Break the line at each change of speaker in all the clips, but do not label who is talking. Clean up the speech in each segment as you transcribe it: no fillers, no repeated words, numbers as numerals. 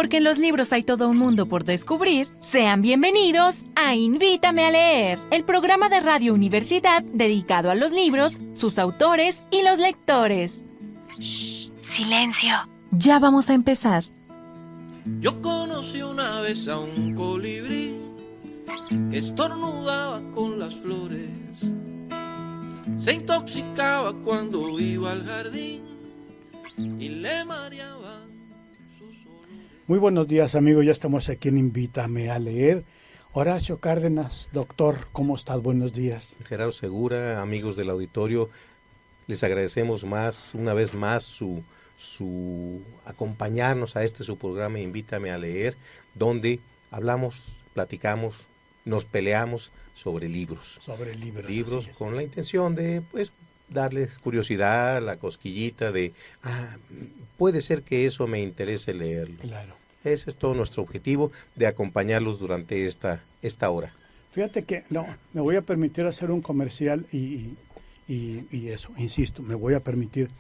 porque en los libros hay todo un mundo por descubrir, sean bienvenidos a Invítame a Leer, el programa de Radio Universidad dedicado a los libros, sus autores y los lectores. ¡Shh! ¡Silencio! Ya vamos a empezar.
Yo conocí una vez a un colibrí que estornudaba con las flores, se intoxicaba cuando iba al jardín y le mareaban sus olores.
Muy buenos días, amigos, ya estamos aquí en Invítame a Leer. Horacio Cárdenas, doctor, ¿cómo estás? Buenos días.
Gerardo Segura, amigos del auditorio, les agradecemos una vez más su acompañarnos a su programa Invítame a Leer, donde hablamos, platicamos, nos peleamos sobre libros.
Sobre libros.
Libros con la intención de, darles curiosidad, la cosquillita de, puede ser que eso me interese leerlo.
Claro.
Ese es todo nuestro objetivo, de acompañarlos durante esta hora.
Fíjate que, me voy a permitir hacer un comercial y eso, insisto, me voy a permitir.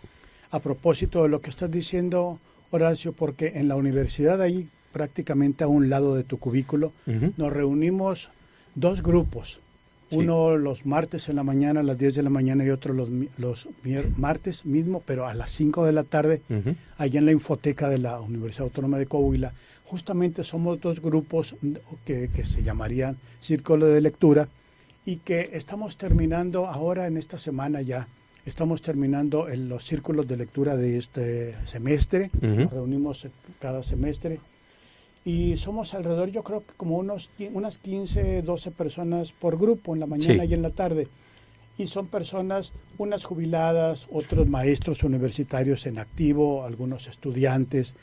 A propósito de lo que estás diciendo, Horacio, porque en la universidad, ahí prácticamente a un lado de tu cubículo, nos reunimos dos grupos. Sí. Uno los martes en la mañana a las 10 de la mañana y otro los martes mismo, pero a las 5 de la tarde, allá en la infoteca de la Universidad Autónoma de Coahuila. Justamente somos dos grupos que se llamarían Círculo de Lectura y que estamos terminando ahora en esta semana ya. Estamos terminando los círculos de lectura de este semestre, nos reunimos cada semestre y somos alrededor, yo creo que como unas 15, 12 personas por grupo en la mañana y en la tarde. Y son personas, unas jubiladas, otros maestros universitarios en activo, algunos estudiantes,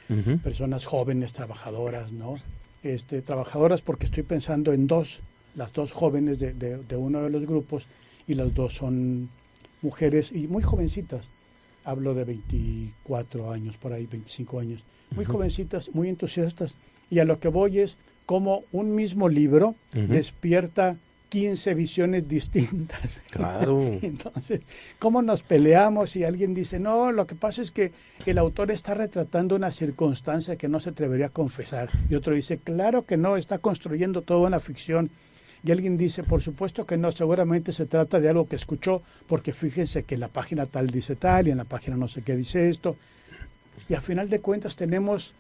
personas jóvenes, trabajadoras, ¿no? Trabajadoras porque estoy pensando en las dos jóvenes de uno de los grupos y las dos son mujeres y muy jovencitas, hablo de 24 años, por ahí 25 años, muy jovencitas, muy entusiastas, y a lo que voy es como un mismo libro despierta 15 visiones distintas.
Claro.
Entonces, ¿cómo nos peleamos si alguien dice, no, lo que pasa es que el autor está retratando una circunstancia que no se atrevería a confesar? Y otro dice, claro que no, está construyendo toda una ficción. Y alguien dice, por supuesto que no, seguramente se trata de algo que escuchó, porque fíjense que en la página tal dice tal y en la página no sé qué dice esto. Y a final de cuentas tenemos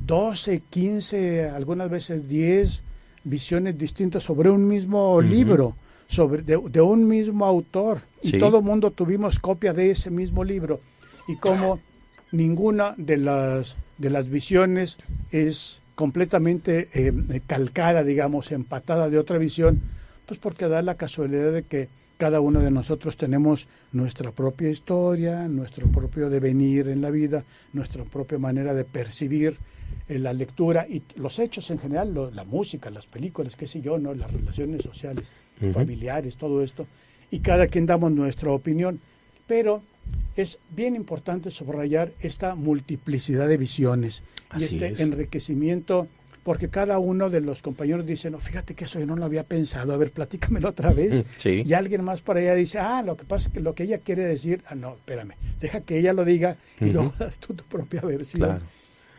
12, 15, algunas veces 10 visiones distintas sobre un mismo libro, de un mismo autor. Sí. Y todo el mundo tuvimos copia de ese mismo libro. Y como ninguna de las visiones es completamente calcada, digamos, empatada de otra visión, pues porque da la casualidad de que cada uno de nosotros tenemos nuestra propia historia, nuestro propio devenir en la vida, nuestra propia manera de percibir la lectura y los hechos en general, la música, las películas, qué sé yo, ¿no? Las relaciones sociales, familiares, todo esto, y cada quien damos nuestra opinión, pero es bien importante subrayar esta multiplicidad de visiones y enriquecimiento, porque cada uno de los compañeros dice, no, fíjate que eso yo no lo había pensado, a ver, platícamelo otra vez. Sí. Y alguien más por allá dice, lo que pasa es que lo que ella quiere decir, no, espérame, deja que ella lo diga y luego das tú tu propia versión. Claro.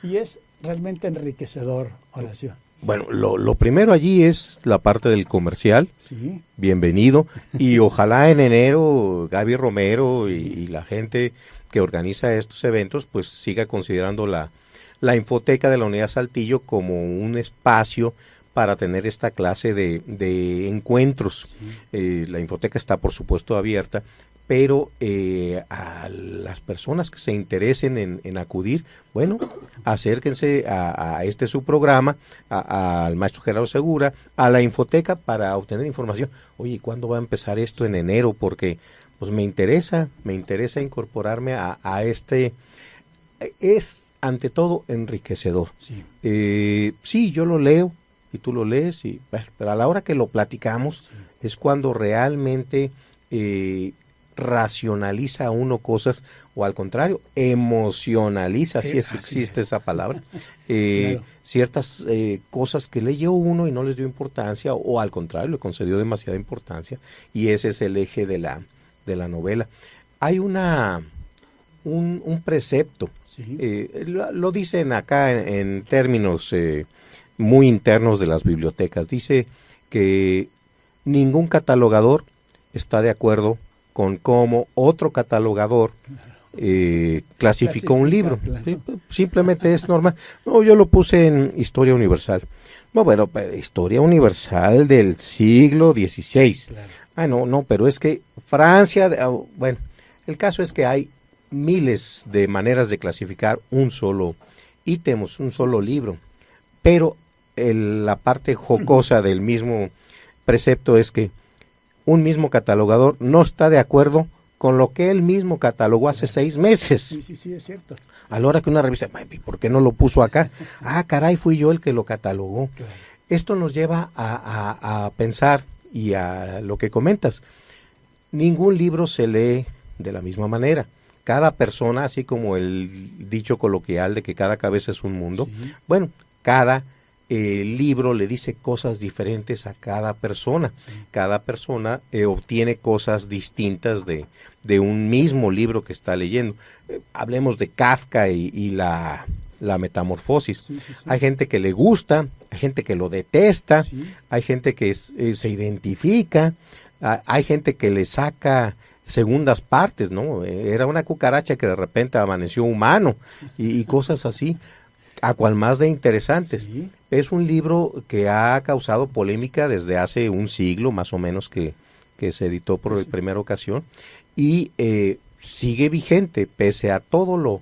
Y es realmente enriquecedor, Horacio.
Bueno, lo primero allí es la parte del comercial.
Sí.
Bienvenido. Y ojalá en enero Gaby Romero y la gente que organiza estos eventos pues siga considerando la infoteca de la Unidad Saltillo como un espacio para tener esta clase de encuentros. Sí. La infoteca está por supuesto abierta, pero a las personas que se interesen en acudir, bueno, acérquense a su programa, al maestro Gerardo Segura, a la infoteca para obtener información. Oye, ¿cuándo va a empezar esto? En enero, porque pues me interesa incorporarme a es ante todo enriquecedor.
Sí.
Sí, yo lo leo y tú lo lees, pero a la hora que lo platicamos es cuando realmente racionaliza uno cosas, o al contrario, emocionaliza, si existe esa palabra, claro. Ciertas cosas que leyó uno y no les dio importancia, o al contrario, le concedió demasiada importancia, y ese es el eje de la novela. Hay un precepto
Sí.
Lo dicen acá en términos muy internos de las bibliotecas. Dice que ningún catalogador está de acuerdo con cómo otro catalogador clasificó un libro.
Claro.
¿Sí? Simplemente es normal. No, yo lo puse en Historia Universal. No, bueno, pero Historia Universal del siglo XVI.
Claro.
Ah, no, pero es que Francia, bueno, el caso es que hay miles de maneras de clasificar un solo ítem, un solo libro, pero la parte jocosa del mismo precepto es que un mismo catalogador no está de acuerdo con lo que él mismo catalogó hace 6 meses.
Sí, es cierto.
A la hora que una revista, ¿por qué no lo puso acá? Ah, caray, fui yo el que lo catalogó.
Claro.
Esto nos lleva a pensar y a lo que comentas. Ningún libro se lee de la misma manera. Cada persona, así como el dicho coloquial de que cada cabeza es un mundo,
Sí.
bueno, cada libro le dice cosas diferentes a cada persona.
Sí.
Cada persona obtiene cosas distintas de un mismo libro que está leyendo. Hablemos de Kafka y la metamorfosis.
Sí.
Hay gente que le gusta, hay gente que lo detesta,
Sí.
hay gente que se identifica, hay gente que le saca segundas partes, ¿no? Era una cucaracha que de repente amaneció humano y cosas así, a cual más de interesantes.
Sí.
Es un libro que ha causado polémica desde hace un siglo más o menos que se editó por primera ocasión y sigue vigente pese a todo lo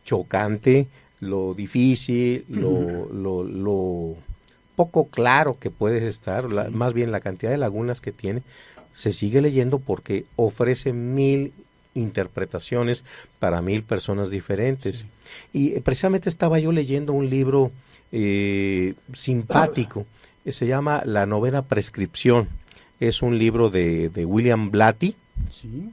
chocante, lo difícil, lo poco claro que puede estar, más bien la cantidad de lagunas que tiene. Se sigue leyendo porque ofrece 1000 interpretaciones para 1000 personas diferentes.
Sí.
Y precisamente estaba yo leyendo un libro simpático, se llama La Novena Prescripción. Es un libro de William Blatty.
Sí.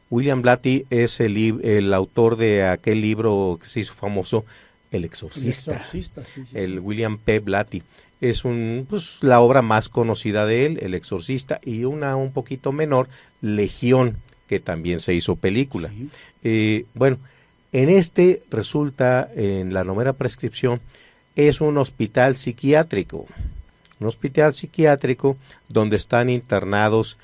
William Blatty es el autor de aquel libro que se hizo famoso, El Exorcista.
El Exorcista, sí.
William P. Blatty. Es la obra más conocida de él, El Exorcista, y una un poquito menor, Legión, que también se hizo película.
Sí.
Bueno, resulta, en La Novena Prescripción, es un hospital psiquiátrico. Un hospital psiquiátrico donde están internados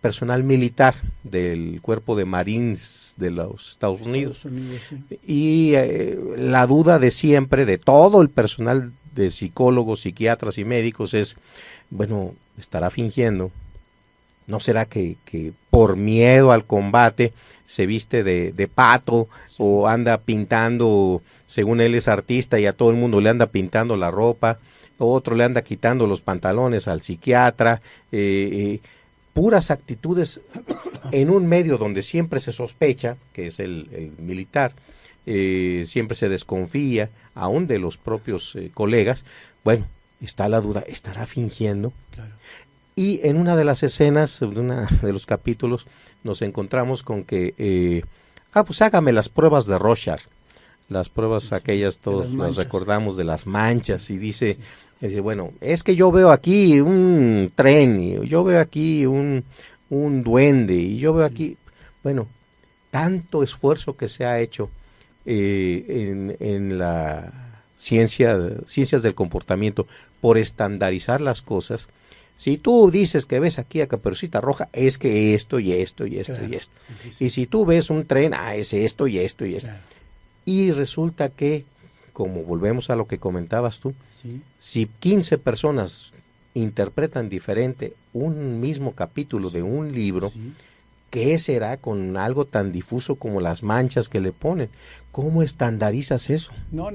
personal militar del cuerpo de Marines de los Estados Unidos.
Sí.
Y la duda de siempre de todo el personal de psicólogos, psiquiatras y médicos es, bueno, ¿estará fingiendo? ¿No será que por miedo al combate se viste de pato o anda pintando, según él es artista y a todo el mundo le anda pintando la ropa, otro le anda quitando los pantalones al psiquiatra, puras actitudes en un medio donde siempre se sospecha, que es el militar, siempre se desconfía, aún de los propios colegas? Bueno, está la duda, ¿estará fingiendo?
Claro.
Y en una de las escenas, de los capítulos, nos encontramos con que, pues hágame las pruebas de Rorschach, las pruebas aquellas, todos las recordamos, de las manchas, y dice, bueno, es que yo veo aquí un tren, y yo veo aquí un duende, y yo veo aquí, bueno, tanto esfuerzo que se ha hecho en la ciencias del comportamiento por estandarizar las cosas. Si tú dices que ves aquí a Caperucita Roja, es que esto y esto y esto, claro, y esto. Sí. Y si tú ves un tren, es esto y esto y esto. Claro. Y resulta que, como volvemos a lo que comentabas tú, sí, si 15 personas interpretan diferente un mismo capítulo de un libro, sí, ¿qué será con algo tan difuso como las manchas que le ponen? ¿Cómo estandarizas eso?
No.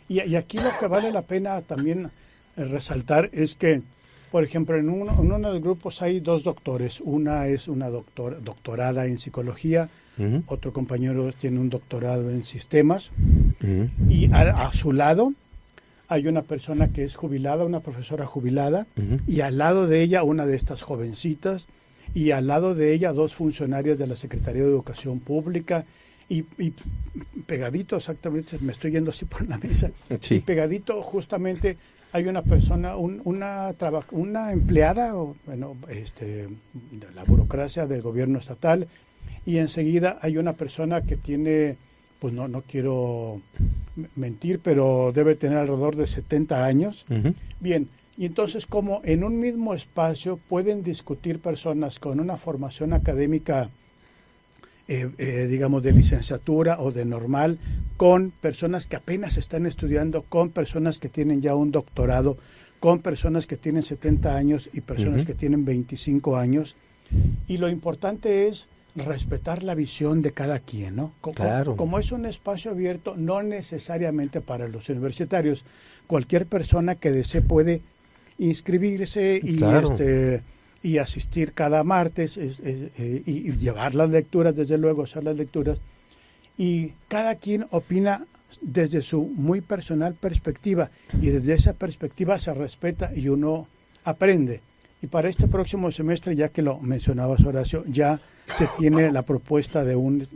Y aquí lo que vale la pena también resaltar es que, por ejemplo, en uno de los grupos hay 2 doctores. Una es una doctorada en psicología, otro compañero tiene un doctorado en sistemas, y a su lado hay una persona que es jubilada, una profesora jubilada, y al lado de ella una de estas jovencitas, y al lado de ella 2 funcionarios de la Secretaría de Educación Pública, y pegadito, exactamente, me estoy yendo así por la mesa, sí, y pegadito justamente hay una persona, una empleada, de la burocracia del gobierno estatal, y enseguida hay una persona que tiene pues no quiero mentir, pero debe tener alrededor de 70 años.
Ujú.
Bien, y entonces como en un mismo espacio pueden discutir personas con una formación académica, digamos, de licenciatura o de normal, con personas que apenas están estudiando, con personas que tienen ya un doctorado, con personas que tienen 70 años y personas que tienen 25 años. Y lo importante es respetar la visión de cada quien, ¿no?
Claro.
Como es un espacio abierto, no necesariamente para los universitarios, cualquier persona que desee puede inscribirse y
Claro.
y asistir cada martes y llevar las lecturas, desde luego, hacer las lecturas. Y cada quien opina desde su muy personal perspectiva, y desde esa perspectiva se respeta y uno aprende. Y para este próximo semestre, ya que lo mencionabas, Horacio, ya se tiene la propuesta del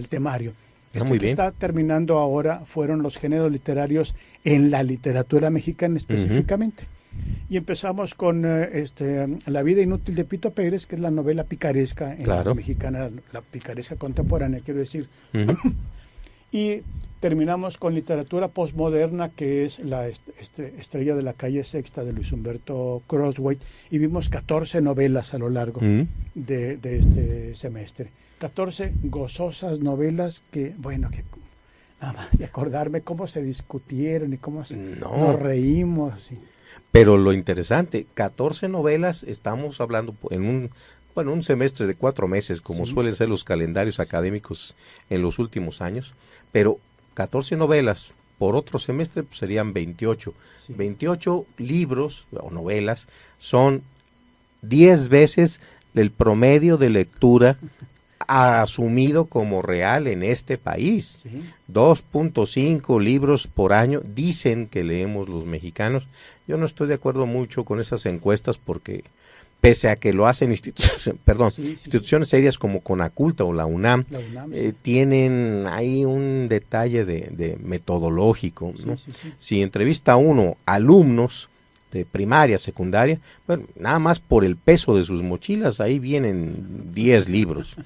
temario.
Muy
Que
bien.
está terminando ahora fueron los géneros literarios en la literatura mexicana específicamente. Y empezamos con La vida inútil de Pito Pérez, que es la novela picaresca en
Claro.
la mexicana, la picaresca contemporánea, quiero decir.
Ujú.
Y terminamos con literatura postmoderna, que es la Estrella de la calle Sexta de Luis Humberto Crosthwaite, y vimos 14 novelas a lo largo
Ujú.
de este semestre. 14 gozosas novelas que, bueno, que nada más de acordarme cómo se discutieron y cómo nos reímos.
Pero lo interesante, 14 novelas, estamos hablando en un semestre de 4 meses, como
Sí.
suelen ser los calendarios académicos en los últimos años, pero 14 novelas por otro semestre pues, serían 28.
Sí.
28 libros o novelas son 10 veces el promedio de lectura asumido como real en este país.
Sí.
2.5 libros por año dicen que leemos los mexicanos. Yo no estoy de acuerdo mucho con esas encuestas porque pese a que lo hacen instituciones serias como Conaculta o la UNAM,
La UNAM, sí.
tienen ahí un detalle de metodológico, ¿no?
Sí, sí, sí.
Si entrevista a uno alumnos de primaria, secundaria, bueno, nada más por el peso de sus mochilas, ahí vienen 10 libros.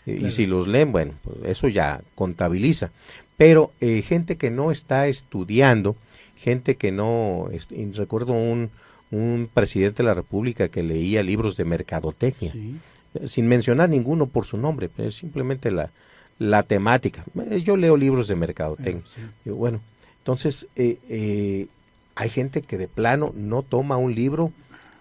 Y si los leen, bueno, pues eso ya contabiliza. Pero gente que no está estudiando, gente que no... recuerdo un presidente de la República que leía libros de mercadotecnia,
Sí.
sin mencionar ninguno por su nombre, pero simplemente la temática. Yo leo libros de mercadotecnia.
Sí.
Digo, bueno, entonces hay gente que de plano no toma un libro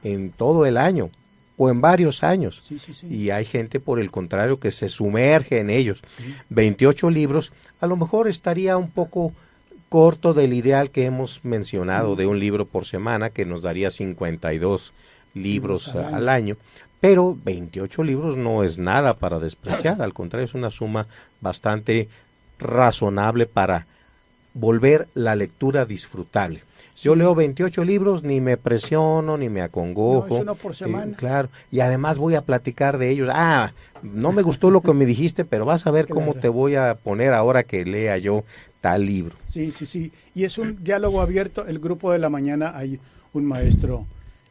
en todo el año o en varios años.
Sí, sí, sí.
Y hay gente, por el contrario, que se sumerge en ellos.
Sí.
28 libros, a lo mejor estaría un poco corto del ideal que hemos mencionado de un libro por semana, que nos daría 52 libros al año. Pero 28 libros no es nada para despreciar, al contrario, es una suma bastante razonable para volver la lectura disfrutable. Yo leo 28 libros, ni me presiono, ni me acongojo.
No, es uno por semana.
Claro, y además voy a platicar de ellos. No me gustó lo que me dijiste, pero vas a ver cómo
Claro.
te voy a poner ahora que lea yo tal libro.
Sí, sí, sí. Y es un diálogo abierto. El grupo de la mañana hay un maestro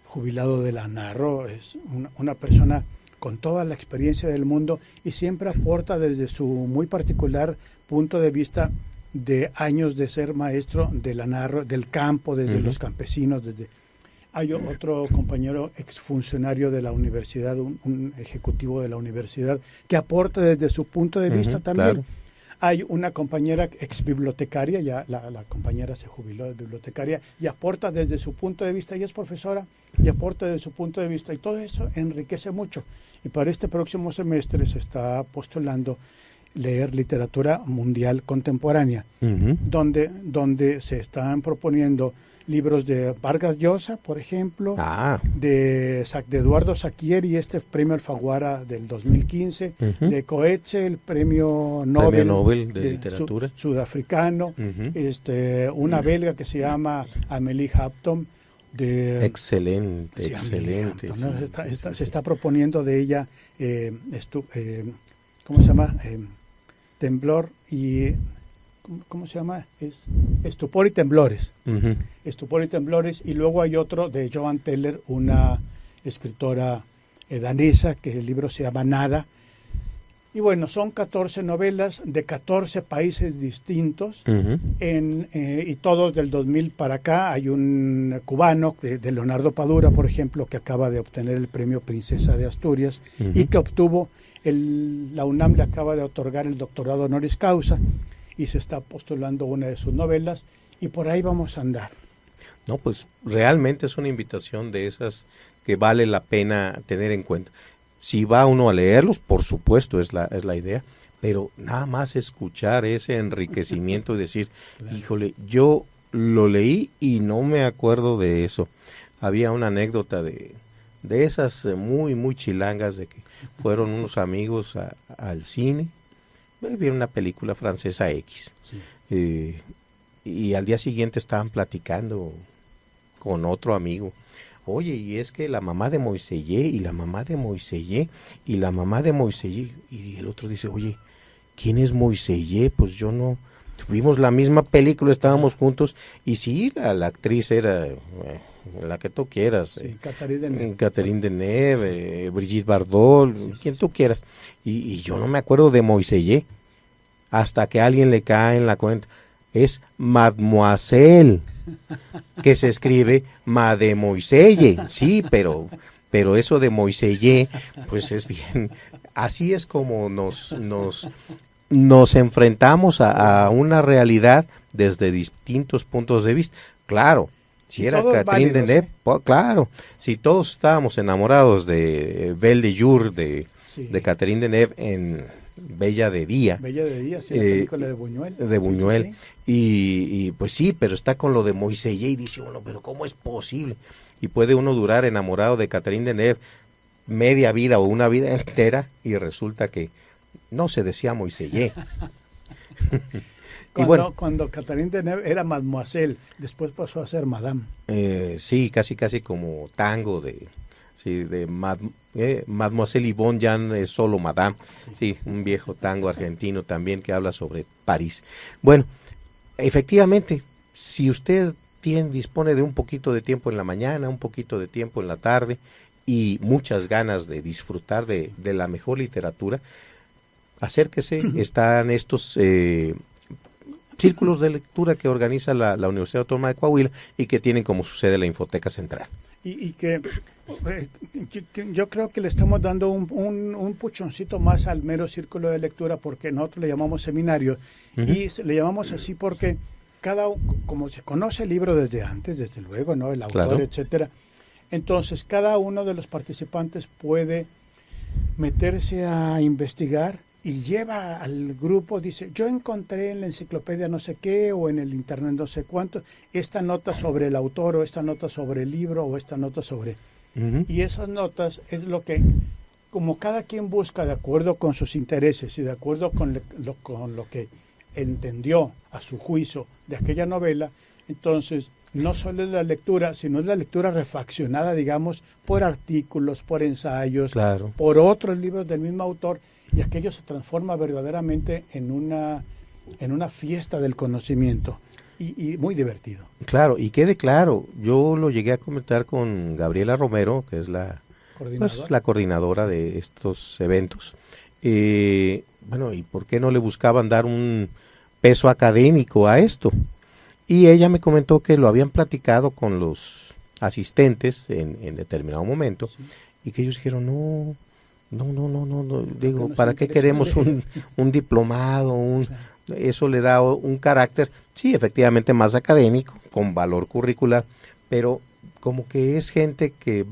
jubilado de la Narro, es una persona con toda la experiencia del mundo y siempre aporta desde su muy particular punto de vista de años de ser maestro de la Narro, del campo, desde los campesinos. Hay otro compañero exfuncionario de la universidad, un ejecutivo de la universidad, que aporta desde su punto de vista también.
Claro.
Hay una compañera ex bibliotecaria, ya la compañera se jubiló de bibliotecaria y aporta desde su punto de vista, ella es profesora y aporta desde su punto de vista y todo eso enriquece mucho. Y para este próximo semestre se está postulando leer literatura mundial contemporánea,
Ujú.
donde se están proponiendo libros de Vargas Llosa, por ejemplo, de Eduardo Sacchieri, premio Alfaguara del 2015,
Ujú.
de Coetze, el premio
Nobel de literatura.
Sudafricano,
Ujú.
una belga que se llama Amélie Hampton.
Excelente,
Sí, Amélie
excelente.
Hampton, ¿no?
Sí,
Se está proponiendo de ella, ¿cómo se llama? Temblor y... ¿Cómo se llama? Estupor y Temblores.
Ujú.
Estupor y Temblores. Y luego hay otro de Joan Teller, una escritora danesa, que el libro se llama Nada. Y bueno, son 14 novelas de 14 países distintos, y todos del 2000 para acá. Hay un cubano de Leonardo Padura, por ejemplo, que acaba de obtener el premio Princesa de Asturias y que obtuvo, la UNAM le acaba de otorgar el doctorado honoris causa y se está postulando una de sus novelas y por ahí vamos a andar.
No, pues realmente es una invitación de esas que vale la pena tener en cuenta. Si va uno a leerlos, por supuesto, es la idea, pero nada más escuchar ese enriquecimiento y decir, claro, híjole, yo lo leí y no me acuerdo de eso. Había una anécdota de esas muy, muy chilangas, de que fueron unos amigos al cine, vieron una película francesa X, sí. Y al día siguiente estaban platicando con otro amigo. Oye, y es que la mamá de Moisellé, y la mamá de Moisellé, y la mamá de Moisellé. Y el otro dice, oye, ¿quién es Moisellé? Pues yo no. Vimos la misma película, estábamos juntos, y sí, la actriz era la que tú quieras.
Sí, Catherine
Deneuve, sí. Brigitte Bardot, sí, quien tú quieras. Y yo no me acuerdo de Moisellé, hasta que a alguien le cae en la cuenta. Es Mademoiselle, que se escribe Mademoiselle, sí, pero eso de Moisellé, pues es bien, así es como nos enfrentamos a una realidad desde distintos puntos de vista. Claro, si era Catherine Deneuve, claro, si todos estábamos enamorados de Belle de Jour, de Catherine Deneuve en Bella de Día,
sí, la película de Buñuel.
De Buñuel, sí. Y pues sí, pero está con lo de Moisellé y dice uno, pero ¿cómo es posible? Y puede uno durar enamorado de Catherine Deneuve media vida o una vida entera y resulta que no se decía Moisellé.
Cuando Catherine Deneuve era Mademoiselle, después pasó a ser Madame.
Sí, casi como tango de Mademoiselle Yvonne Jan es solo Madame, sí, un viejo tango argentino también que habla sobre París. Bueno, efectivamente, si usted dispone de un poquito de tiempo en la mañana, un poquito de tiempo en la tarde y muchas ganas de disfrutar de la mejor literatura, acérquese. Están estos círculos de lectura que organiza la Universidad Autónoma de Coahuila y que tienen como su sede la Infoteca Central.
Y que yo creo que le estamos dando un puchoncito más al mero círculo de lectura, porque nosotros le llamamos seminario, y le llamamos así porque como se conoce el libro desde antes, desde luego, ¿no? El autor, claro, etcétera. Entonces, cada uno de los participantes puede meterse a investigar y lleva al grupo, dice, yo encontré en la enciclopedia no sé qué o en el internet no sé cuánto, esta nota sobre el autor o esta nota sobre el libro o esta nota sobre... Y esas notas es lo que, como cada quien busca de acuerdo con sus intereses y de acuerdo con lo que entendió a su juicio de aquella novela, entonces no solo es la lectura, sino es la lectura refaccionada, digamos, por artículos, por ensayos, claro, por otros libros del mismo autor, y aquello se transforma verdaderamente en una fiesta del conocimiento y muy divertido.
Claro, y quede claro, yo lo llegué a comentar con Gabriela Romero, que es la coordinadora de estos eventos. Bueno, ¿y por qué no le buscaban dar un peso académico a esto? Y ella me comentó que lo habían platicado con los asistentes en determinado momento, sí, y que ellos dijeron, no, digo, ¿para qué queremos un diplomado? Eso le da un carácter, sí, efectivamente más académico, con valor curricular, pero como que es gente que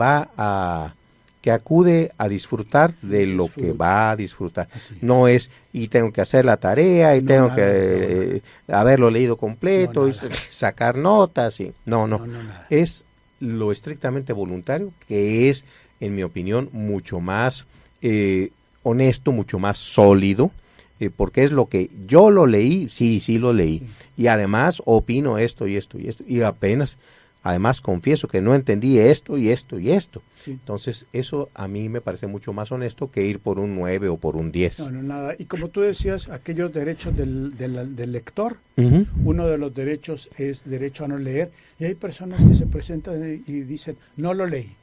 que acude a disfrutar de lo que va a disfrutar. No es, y tengo que hacer la tarea, y tengo que haberlo leído completo, y sacar notas, y no. Es lo estrictamente voluntario, que es, en mi opinión, mucho más honesto, mucho más sólido, porque es lo que yo lo leí, sí lo leí, y además opino esto, y además confieso que no entendí esto. Sí. Entonces, eso a mí me parece mucho más honesto que ir por un 9 o por un 10.
No, nada. Y como tú decías, aquellos derechos del lector, uno de los derechos es derecho a no leer, y hay personas que se presentan y dicen, no lo leí.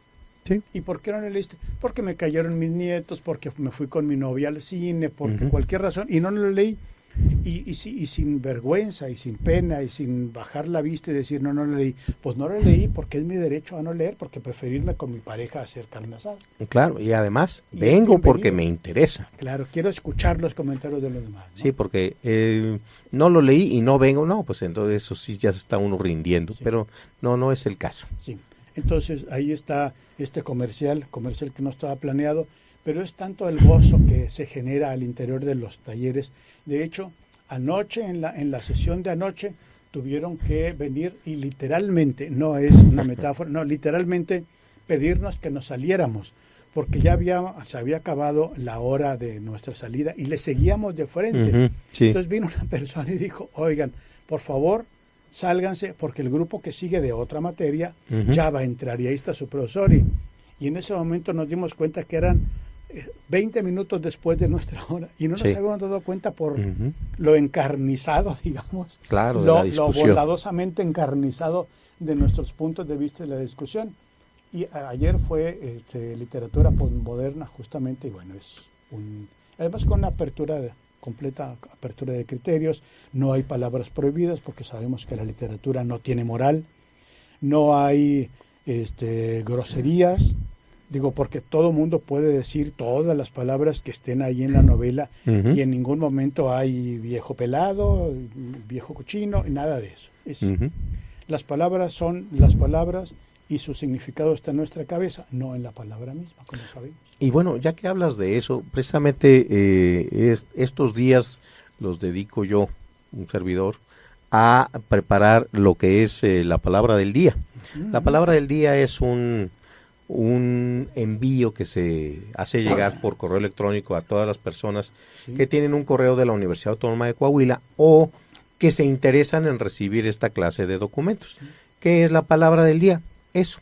Sí.
¿Y por qué no lo leíste? Porque me cayeron mis nietos, porque me fui con mi novia al cine, porque
Ujú.
cualquier razón, y no lo leí. Y sin vergüenza y sin pena y sin bajar la vista y decir no lo leí, pues no lo leí porque es mi derecho a no leer, porque preferirme con mi pareja a hacer carne asada.
Claro, y además
Y
vengo porque
bienvenido.
me interesa.
Claro, quiero escuchar los comentarios de los demás, ¿no?
Sí, porque no lo leí y no vengo, no, pues entonces eso sí ya se está uno rindiendo,
Sí.
pero no es el caso.
Sí. Entonces ahí está este comercial que no estaba planeado, pero es tanto el gozo que se genera al interior de los talleres. De hecho, anoche, en la sesión de anoche, tuvieron que venir y literalmente, no es una metáfora, no, literalmente pedirnos que nos saliéramos, porque ya se había acabado la hora de nuestra salida y le seguíamos de frente.
Ujú, sí.
Entonces vino una persona y dijo, oigan, por favor, sálganse porque el grupo que sigue de otra materia
Ujú.
ya va a entrar y ahí está su profesor. Y en ese momento nos dimos cuenta que eran 20 minutos después de nuestra hora y no nos
Sí.
habíamos dado cuenta por
Ujú.
lo encarnizado, digamos,
Claro, de la
lo
discusión.
bondadosamente encarnizado de nuestros puntos de vista de la discusión. Y ayer fue literatura postmoderna justamente, y bueno, además con una completa apertura de criterios, no hay palabras prohibidas porque sabemos que la literatura no tiene moral, no hay groserías, digo, porque todo mundo puede decir todas las palabras que estén ahí en la novela
Ujú.
y en ningún momento hay viejo pelado, viejo cochino, nada de eso.
Ujú.
Las palabras son las palabras y su significado está en nuestra cabeza, no en la palabra misma, como sabemos.
Y bueno, ya que hablas de eso, precisamente estos días los dedico yo, un servidor, a preparar lo que es la palabra del día. La palabra del día es un envío que se hace llegar por correo electrónico a todas las personas
Sí.
que tienen un correo de la Universidad Autónoma de Coahuila o que se interesan en recibir esta clase de documentos. ¿Qué es la palabra del día? Eso,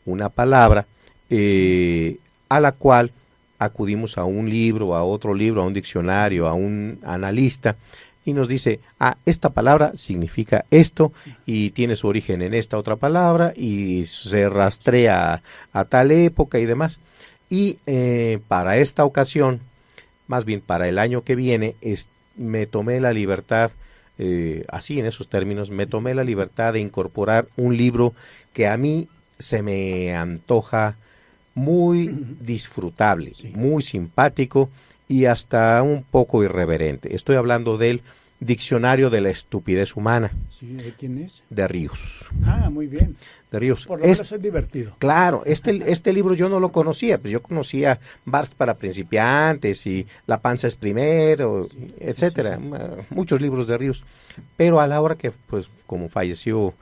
una palabra a la cual acudimos a un libro, a otro libro, a un diccionario, a un analista y nos dice, esta palabra significa esto y tiene su origen en esta otra palabra y se rastrea a tal época y demás. Y para esta ocasión, más bien para el año que viene, me tomé la libertad, así en esos términos, me tomé la libertad de incorporar un libro que a mí se me antoja muy disfrutable,
Sí.
muy simpático y hasta un poco irreverente. Estoy hablando del Diccionario de la Estupidez Humana,
Sí, ¿de quién es?
de Ríos.
Muy bien.
De Ríos.
Por lo menos es divertido.
Claro, este libro yo no lo conocía, pues yo conocía Bars para principiantes y La panza es primero,
Sí,
etcétera,
sí,
muchos libros de Ríos, pero a la hora que, pues, como falleció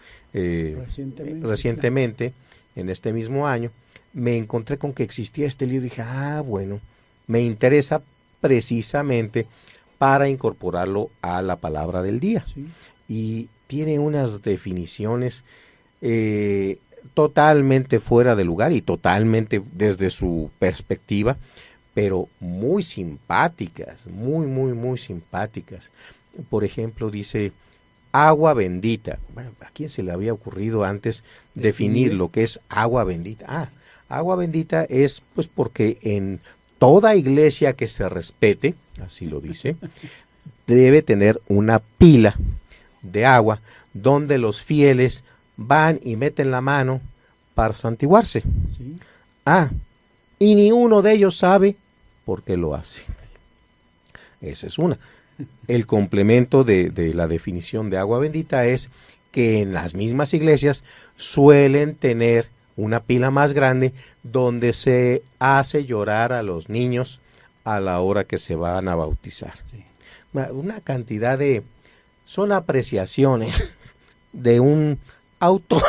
recientemente, en este mismo año, me encontré con que existía este libro y dije, bueno, me interesa precisamente para incorporarlo a la palabra del día.
Sí.
Y tiene unas definiciones totalmente fuera de lugar y totalmente desde su perspectiva, pero muy simpáticas, muy simpáticas. Por ejemplo, dice agua bendita. Bueno, ¿a quién se le había ocurrido antes definir lo que es agua bendita? Agua bendita es pues porque en toda iglesia que se respete, así lo dice, debe tener una pila de agua donde los fieles van y meten la mano para santiguarse.
Sí.
Y ni uno de ellos sabe por qué lo hace. Esa es una. El complemento de la definición de agua bendita es que en las mismas iglesias suelen tener una pila más grande donde se hace llorar a los niños a la hora que se van a bautizar.
Sí.
Una cantidad son apreciaciones de un autor,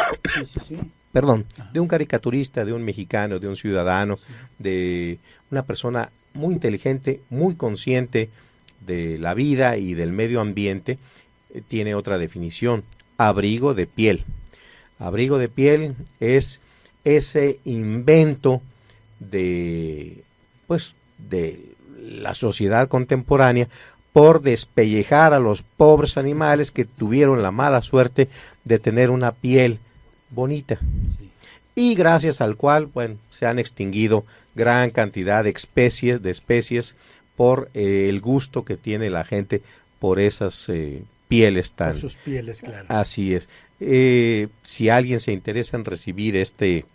Sí.
perdón, de un caricaturista, de un mexicano, de un ciudadano, de una persona muy inteligente, muy consciente de la vida y del medio ambiente. Tiene otra definición, abrigo de piel. Abrigo de piel es ese invento de la sociedad contemporánea por despellejar a los pobres animales que tuvieron la mala suerte de tener una piel bonita.
Sí.
y gracias al cual, bueno, se han extinguido gran cantidad de especies por el gusto que tiene la gente por esas pieles tan...
Por sus pieles, claro.
Así es. Si alguien se interesa en recibir este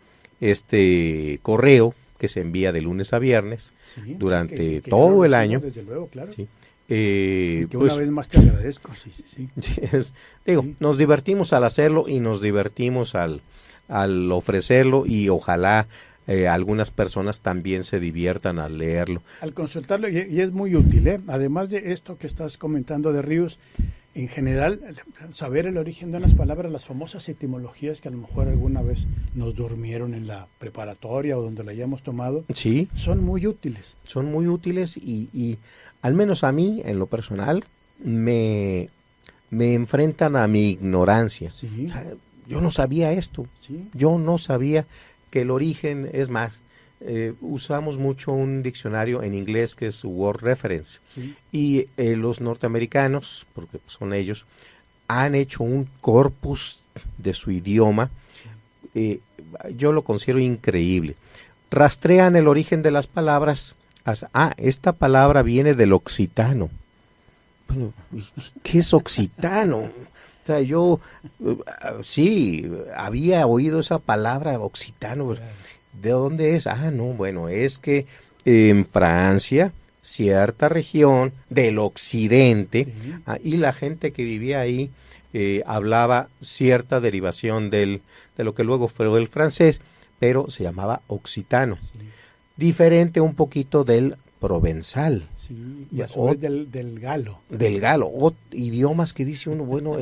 correo que se envía de lunes a viernes durante
que
todo el año.
Desde luego, claro.
Sí.
Que
pues,
una vez más te agradezco. Sí.
Nos divertimos al hacerlo y nos divertimos al ofrecerlo y ojalá algunas personas también se diviertan al leerlo.
Al consultarlo, y es muy útil, ¿eh? Además de esto que estás comentando de Ríos, en general, saber el origen de unas palabras, las famosas etimologías que a lo mejor alguna vez nos durmieron en la preparatoria o donde la hayamos tomado,
sí,
son muy útiles.
Son muy útiles y al menos a mí, en lo personal, me enfrentan a mi ignorancia.
Sí.
O sea, yo no sabía esto.
Sí.
Yo no sabía que el origen, es más, usamos mucho un diccionario en inglés que es Word Reference.
Sí.
Y los norteamericanos, porque son ellos, han hecho un corpus de su idioma. Yo lo considero increíble. Rastrean el origen de las palabras. Esta palabra viene del occitano. Bueno, ¿qué es occitano? O sea, yo sí, había oído esa palabra occitano. ¿De dónde es? Bueno, es que en Francia, cierta región del occidente,
Sí.
Y la gente que vivía ahí hablaba cierta derivación de lo que luego fue el francés, pero se llamaba occitano.
Sí.
Diferente un poquito del provenzal.
Sí, y a su vez del galo.
Del galo, idiomas que dice uno, bueno,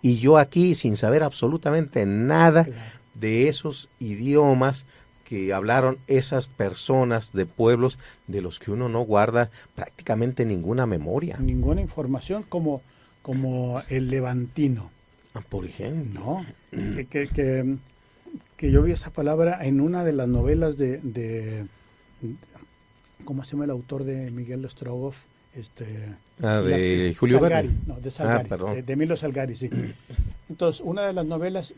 y yo aquí sin saber absolutamente nada
Claro.
de esos idiomas que hablaron esas personas de pueblos de los que uno no guarda prácticamente ninguna memoria.
Ninguna información como el levantino,
Por ejemplo.
¿no? Que yo vi esa palabra en una de las novelas de ¿cómo se llama el autor de Miguel Strogoff?
De Julio
Salgari,
Verne.
no, de Salgari,
perdón.
de Emilio Salgari, sí. Entonces, una de las novelas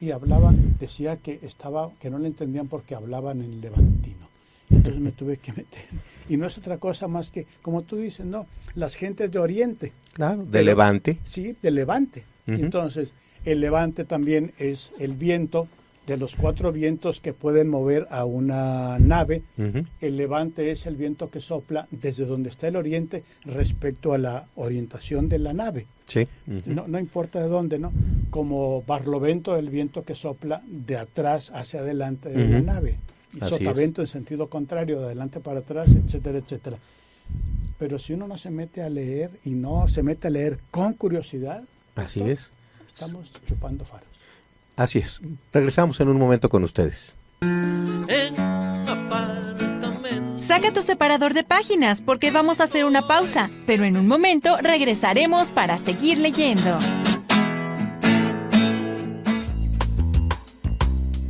decía que no le entendían porque hablaban en levantino. Entonces me tuve que meter. Y no es otra cosa más que, como tú dices, no, las gentes de Oriente.
Claro, de Levante.
Sí, de Levante.
Uh-huh.
Entonces, el levante también es el viento de los 4 vientos que pueden mover a una nave.
Uh-huh.
El levante es el viento que sopla desde donde está el oriente respecto a la orientación de la nave.
Sí. Uh-huh.
No importa de dónde, ¿no? Como barlovento, el viento que sopla de atrás hacia adelante de la nave. Y
Así
sotavento en sentido contrario, de adelante para atrás, etcétera, etcétera. Pero si uno no se mete a leer y no se mete a leer con curiosidad,
Así es.
estamos chupando faros.
Así es. Regresamos en un momento con ustedes.
En un apartamento.
Saca tu separador de páginas porque vamos a hacer una pausa, pero en un momento regresaremos para seguir leyendo.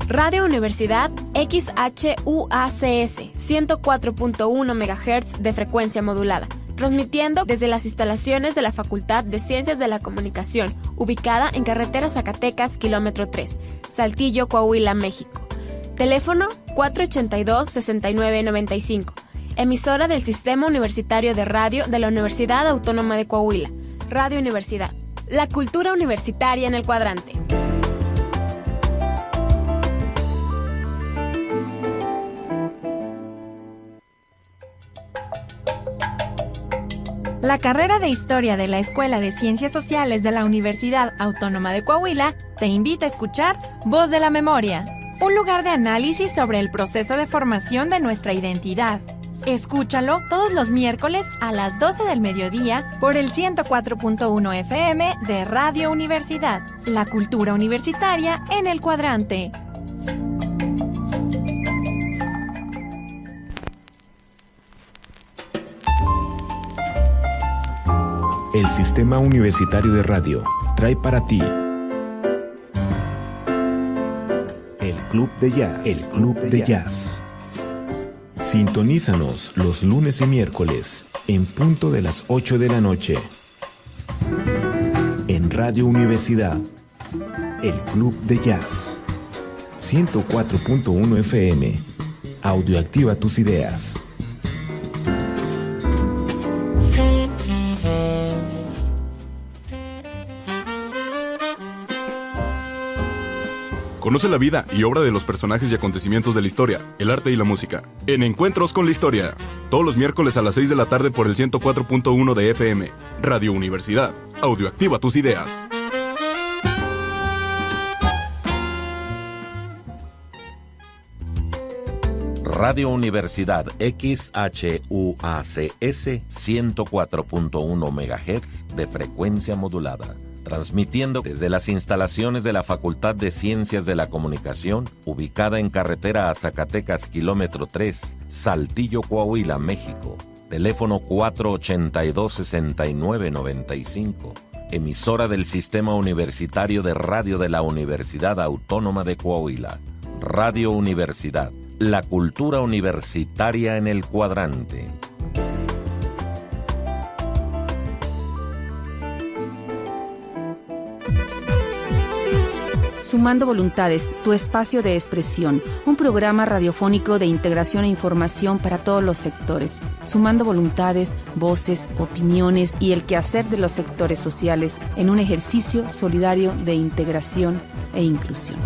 Radio Universidad XHUACS 104.1 MHz de frecuencia modulada, transmitiendo desde las instalaciones de la Facultad de Ciencias de la Comunicación, ubicada en carretera Zacatecas, kilómetro 3, Saltillo, Coahuila, México. Teléfono 482-6995. Emisora del Sistema Universitario de Radio de la Universidad Autónoma de Coahuila. Radio Universidad. La cultura universitaria en el cuadrante.
La carrera de Historia de la Escuela de Ciencias Sociales de la Universidad Autónoma de Coahuila te invita a escuchar Voz de la Memoria, un lugar de análisis sobre el proceso de formación de nuestra identidad. Escúchalo todos los miércoles a las 12 del mediodía por el 104.1 FM de Radio Universidad, la cultura universitaria en el cuadrante.
El Sistema Universitario de Radio trae para ti el Club de Jazz. El Club de Jazz. Sintonízanos los lunes y miércoles en punto de las 8 de la noche. En Radio Universidad, el Club de Jazz. 104.1 FM. Audioactiva tus ideas.
Conoce la vida y obra de los personajes y acontecimientos de la historia, el arte y la música, en Encuentros con la Historia. Todos los miércoles a las 6 de la tarde por el 104.1 de FM. Radio Universidad. Audioactiva tus ideas.
Radio Universidad XHUACS 104.1 MHz de frecuencia modulada. Transmitiendo desde las instalaciones de la Facultad de Ciencias de la Comunicación, ubicada en carretera a Zacatecas, kilómetro 3, Saltillo, Coahuila, México. Teléfono 482-6995. Emisora del Sistema Universitario de Radio de la Universidad Autónoma de Coahuila. Radio Universidad. La cultura universitaria en el cuadrante.
Sumando Voluntades, tu espacio de expresión, un programa radiofónico de integración e información para todos los sectores. Sumando voluntades, voces, opiniones y el quehacer de los sectores sociales en un ejercicio solidario de integración e inclusión.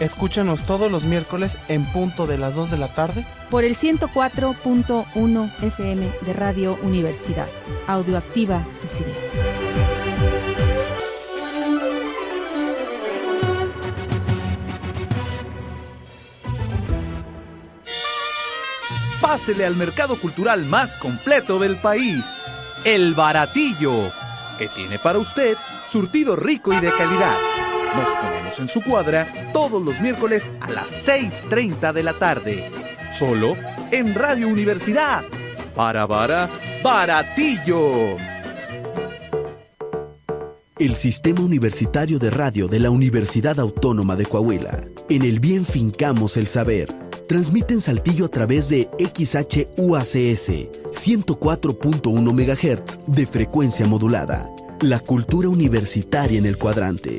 Escúchanos todos los miércoles en punto de las 2 de la tarde
por el 104.1 FM de Radio Universidad. Audioactiva tus ideas.
Pásele al mercado cultural más completo del país, El Baratillo, que tiene para usted surtido rico y de calidad. Nos ponemos en su cuadra todos los miércoles a las 6:30 de la tarde, solo en Radio Universidad. Baratillo.
El Sistema Universitario de Radio de la Universidad Autónoma de Coahuila. En el bien fincamos el saber. Transmite en Saltillo a través de XHUACS 104.1 MHz de frecuencia modulada. La cultura universitaria en el cuadrante.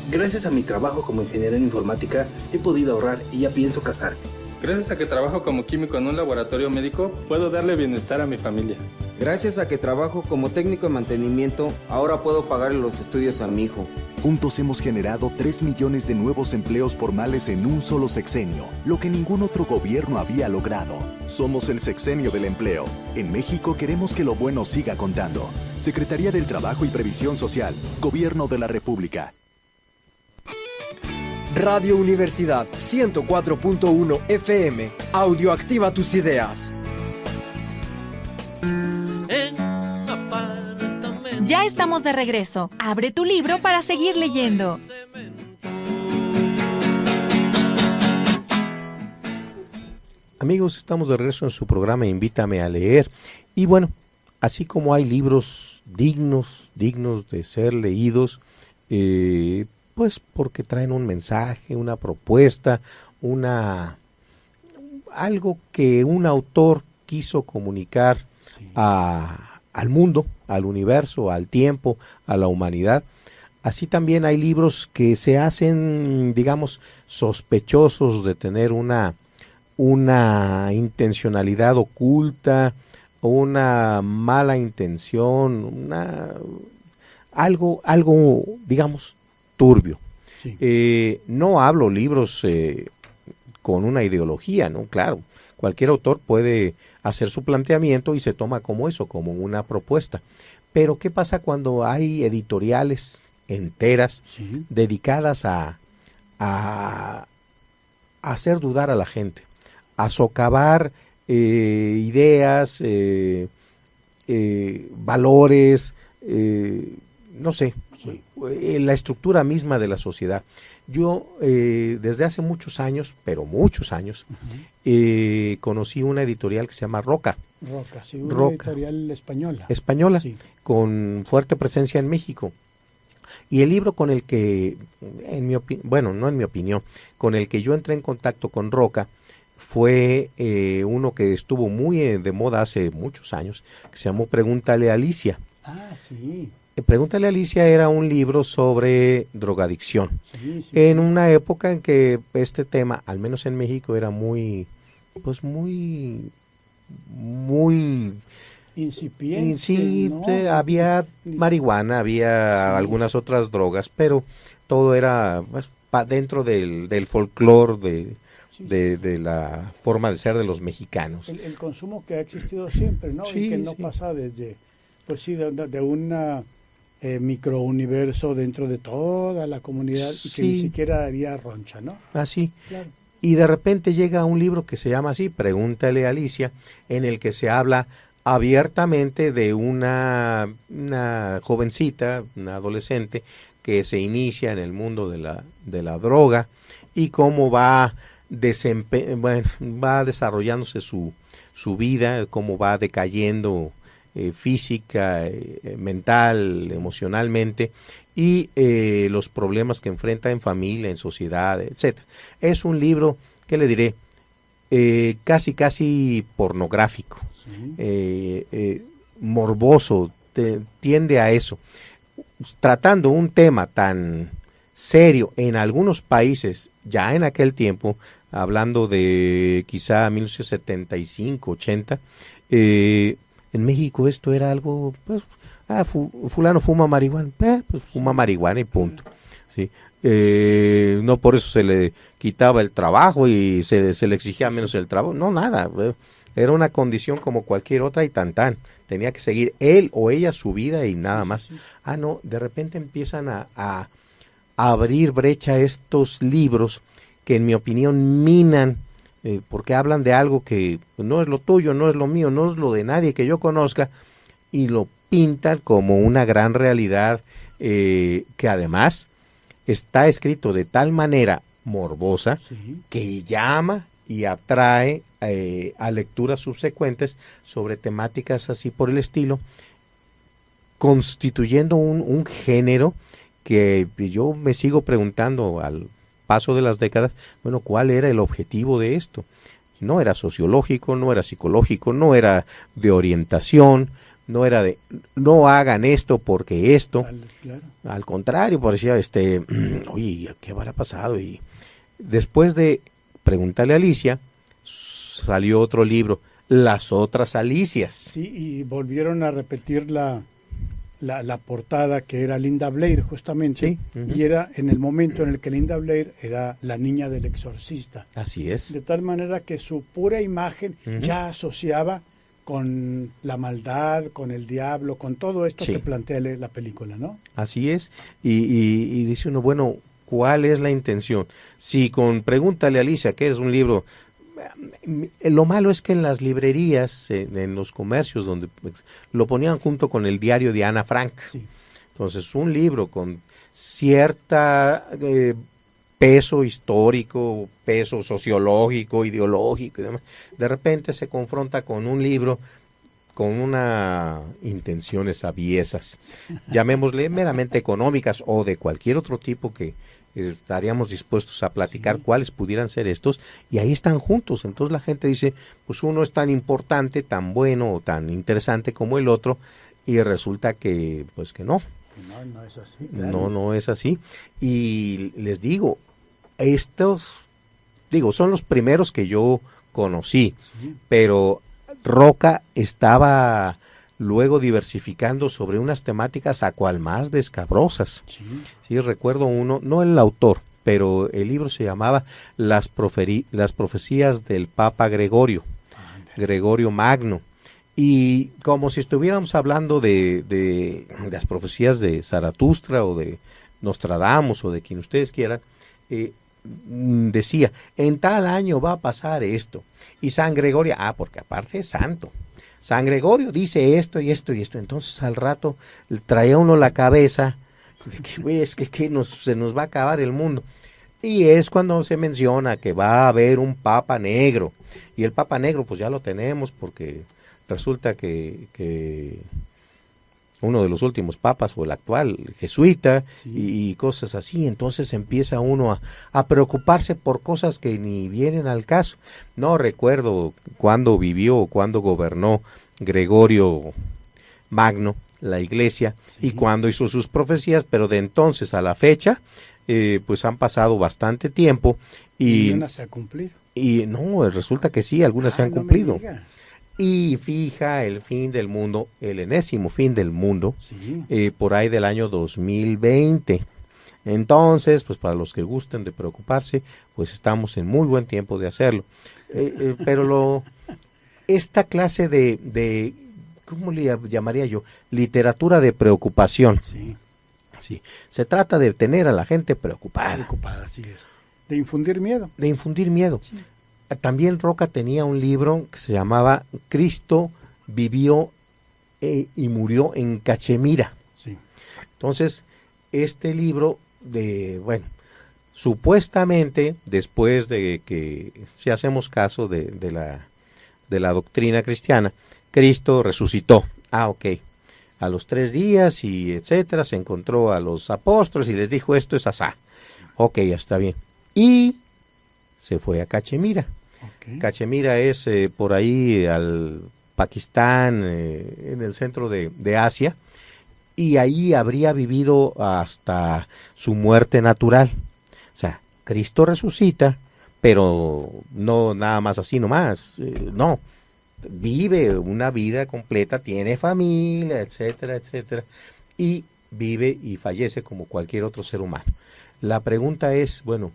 Gracias a mi trabajo como ingeniero en informática, he podido ahorrar y ya pienso casarme.
Gracias a que trabajo como químico en un laboratorio médico, puedo darle bienestar a mi familia.
Gracias a que trabajo como técnico de mantenimiento, ahora puedo pagarle los estudios a mi hijo.
Juntos hemos generado 3 millones de nuevos empleos formales en un solo sexenio, lo que ningún otro gobierno había logrado. Somos el sexenio del empleo. En México queremos que lo bueno siga contando. Secretaría del Trabajo y Previsión Social, Gobierno de la República.
Radio Universidad 104.1 FM. Audioactiva tus ideas.
Ya estamos de regreso. Abre tu libro para seguir leyendo.
Amigos, estamos de regreso en su programa Invítame a leer. Y bueno, así como hay libros dignos de ser leídos, pues porque traen un mensaje, una propuesta, algo que un autor quiso comunicar al mundo, al universo, al tiempo, a la humanidad. Así también hay libros que se hacen, digamos, sospechosos de tener una intencionalidad oculta, una mala intención, algo, digamos, turbio. Sí. No hablo libros con una ideología, ¿no? Claro, cualquier autor puede hacer su planteamiento y se toma como eso, como una propuesta. Pero ¿qué pasa cuando hay editoriales enteras dedicadas a hacer dudar a la gente, a socavar ideas, valores, no sé, la estructura misma de la sociedad? Yo desde hace muchos años, pero muchos años, conocí una editorial que se llama Roca.
Roca, sí, una editorial española.
Española, sí, con fuerte presencia en México. Y el libro con el que, con el que yo entré en contacto con Roca fue uno que estuvo muy de moda hace muchos años, que se llamó Pregúntale a Alicia.
Ah, sí.
Pregúntale a Alicia era un libro sobre drogadicción. En una época en que este tema, al menos en México, era muy
incipiente.
Sí,
¿no?
había marihuana, había algunas otras drogas, pero todo era dentro del folclore de la forma de ser de los mexicanos.
El consumo que ha existido siempre, ¿no?
Sí,
y que no pasa desde, de una microuniverso dentro de toda la comunidad y que ni siquiera haría roncha, ¿no?
Así.
Claro.
Y de repente llega un libro que se llama así, Pregúntale a Alicia, en el que se habla abiertamente de una jovencita, una adolescente, que se inicia en el mundo de la droga y cómo va desarrollándose su vida, cómo va decayendo física, mental, emocionalmente, y los problemas que enfrenta en familia, en sociedad, etcétera. Es un libro, ¿qué le diré? Casi pornográfico, morboso, tiende a eso. Tratando un tema tan serio en algunos países, ya en aquel tiempo, hablando de quizá 1975, 80, en México esto era algo, pues, fulano fuma marihuana, pues fuma marihuana y punto. ¿Sí? No por eso se le quitaba el trabajo y se le exigía menos el trabajo, no, nada, era una condición como cualquier otra y tan. Tenía que seguir él o ella su vida y nada más. No, de repente empiezan a abrir brecha estos libros que en mi opinión minan, porque hablan de algo que no es lo tuyo, no es lo mío, no es lo de nadie que yo conozca, y lo pintan como una gran realidad que además está escrito de tal manera morbosa que llama y atrae a lecturas subsecuentes sobre temáticas así por el estilo, constituyendo un género que yo me sigo preguntando al paso de las décadas, bueno, ¿cuál era el objetivo de esto? No era sociológico, no era psicológico, no era de orientación, no era de no hagan esto porque esto,
claro.
Al contrario, parecía oye, ¿qué habrá pasado? Y después de Pregúntale a Alicia, salió otro libro, Las otras Alicias.
Sí, y volvieron a repetir la portada, que era Linda Blair, justamente, y era en el momento en el que Linda Blair era la niña del exorcista.
Así es.
De tal manera que su pura imagen ya asociaba con la maldad, con el diablo, con todo esto que plantea la película, ¿no?
Así es, y dice uno, bueno, ¿cuál es la intención? Si con Pregúntale a Alicia, que es un libro, lo malo es que en las librerías, en los comercios, donde lo ponían junto con el diario de Ana Frank. Entonces, un libro con cierta peso histórico, peso sociológico, ideológico y demás, de repente se confronta con un libro con una intenciones aviesas, llamémosle meramente económicas o de cualquier otro tipo que estaríamos dispuestos a platicar cuáles pudieran ser estos, y ahí están juntos. Entonces la gente dice, pues uno es tan importante, tan bueno o tan interesante como el otro, y resulta que pues que no.
No es así. Claro.
No es así. Y les digo, son los primeros que yo conocí, pero Roca estaba luego diversificando sobre unas temáticas a cual más descabrosas. Sí, recuerdo uno, no el autor, pero el libro se llamaba Las profecías del Papa Gregorio Magno. Y como si estuviéramos hablando de las profecías de Zaratustra o de Nostradamus o de quien ustedes quieran, decía, en tal año va a pasar esto. Y San Gregorio, porque aparte es santo, San Gregorio dice esto y esto y esto. Entonces al rato traía uno la cabeza de que, es que se nos va a acabar el mundo. Y es cuando se menciona que va a haber un Papa Negro. Y el Papa Negro pues ya lo tenemos, porque resulta que uno de los últimos papas o el actual jesuita y cosas así. Entonces empieza uno a preocuparse por cosas que ni vienen al caso. No recuerdo cuándo vivió o cuándo gobernó Gregorio Magno, la iglesia, y cuando hizo sus profecías, pero de entonces a la fecha, pues han pasado bastante tiempo.
Y una se ha cumplido.
Y no, resulta que sí, algunas se han cumplido. Y fija el fin del mundo, el enésimo fin del mundo, por ahí del año 2020. Entonces, pues para los que gusten de preocuparse, pues estamos en muy buen tiempo de hacerlo. Pero esta clase de ¿cómo le llamaría yo? Literatura de preocupación. Sí. Se trata de tener a la gente preocupada.
Preocupada, así es. De infundir miedo.
De infundir miedo. Sí. También Roca tenía un libro que se llamaba Cristo vivió y murió en Cachemira. Sí. Entonces, este libro supuestamente, después de que, si hacemos caso de la doctrina cristiana, Cristo resucitó. Ok. A los 3 días y etcétera, se encontró a los apóstoles y les dijo, esto es asá. Ok, ya está bien. Y se fue a Cachemira. Okay. Cachemira es por ahí al Pakistán, en el centro de Asia, y ahí habría vivido hasta su muerte natural. O sea, Cristo resucita, pero no nada más así nomás, no. Vive una vida completa, tiene familia, etcétera, etcétera, y vive y fallece como cualquier otro ser humano. La pregunta es, bueno,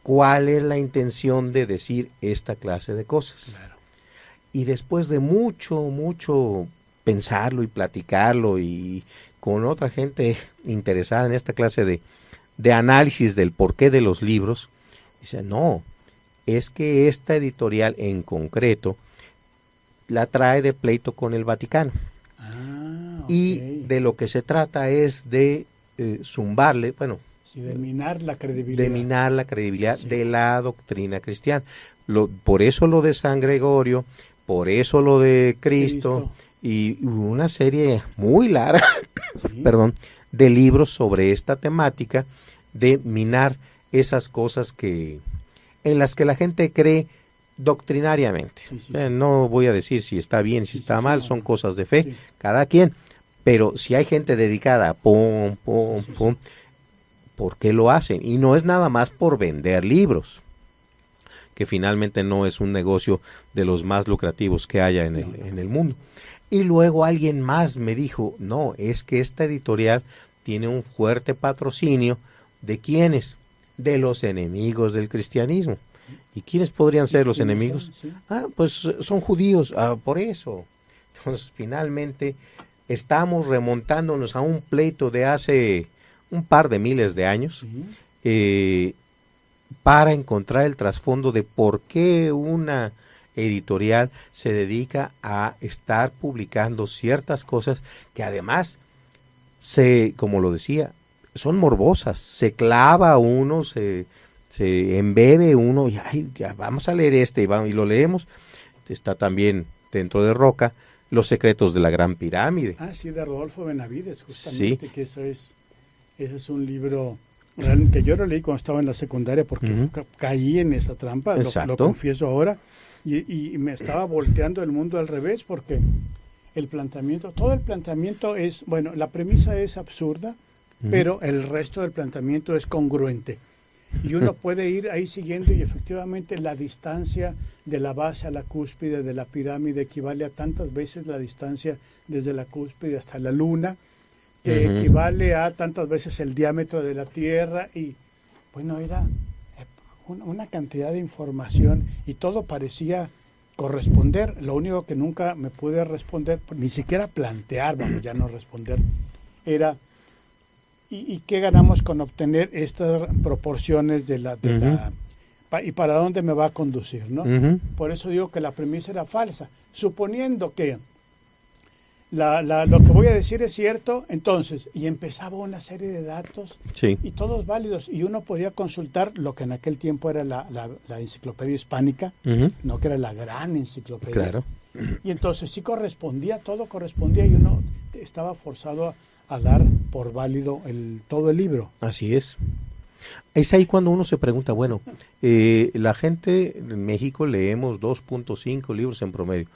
¿cuál es la intención de decir esta clase de cosas? Claro. Y después de mucho pensarlo y platicarlo y con otra gente interesada en esta clase de análisis del porqué de los libros, dice, no, es que esta editorial en concreto la trae de pleito con el Vaticano. Y de lo que se trata es de zumbarle,
de minar la credibilidad.
De minar la credibilidad de la doctrina cristiana. Por eso lo de San Gregorio, por eso lo de Cristo. Y una serie muy larga, de libros sobre esta temática de minar esas cosas en las que la gente cree doctrinariamente. No voy a decir si está bien, si está mal, son cosas de fe, cada quien, pero si hay gente dedicada, ¿por qué lo hacen? Y no es nada más por vender libros, que finalmente no es un negocio de los más lucrativos que haya en el mundo. Y luego alguien más me dijo, no, es que esta editorial tiene un fuerte patrocinio. ¿De quiénes? De los enemigos del cristianismo. ¿Y quiénes podrían ser los enemigos? Pues son judíos, por eso. Entonces, finalmente, estamos remontándonos a un pleito de hace un par de miles de años para encontrar el trasfondo de por qué una editorial se dedica a estar publicando ciertas cosas que además, como lo decía, son morbosas. Se clava uno, se embebe uno y ya vamos a leer y lo leemos. Está también dentro de Roca Los secretos de la Gran Pirámide.
Sí, de Rodolfo Benavides, justamente, que ese es un libro que yo lo leí cuando estaba en la secundaria porque caí en esa trampa, lo confieso ahora, y me estaba volteando el mundo al revés porque todo el planteamiento es, la premisa es absurda, pero el resto del planteamiento es congruente. Y uno puede ir ahí siguiendo y efectivamente la distancia de la base a la cúspide de la pirámide equivale a tantas veces la distancia desde la cúspide hasta la luna, equivale a tantas veces el diámetro de la Tierra y era una cantidad de información y todo parecía corresponder. Lo único que nunca me pude responder, ni siquiera plantear, ya no responder, era ¿y qué ganamos con obtener estas proporciones y para dónde me va a conducir, ¿no? Por eso digo que la premisa era falsa. Suponiendo que lo que voy a decir es cierto, entonces, y empezaba una serie de datos y todos válidos, y uno podía consultar lo que en aquel tiempo era la enciclopedia hispánica, no que era la gran enciclopedia. Claro. Y entonces todo correspondía y uno estaba forzado a dar por válido todo el libro.
Así es. Es ahí cuando uno se pregunta, la gente en México leemos 2.5 libros en promedio.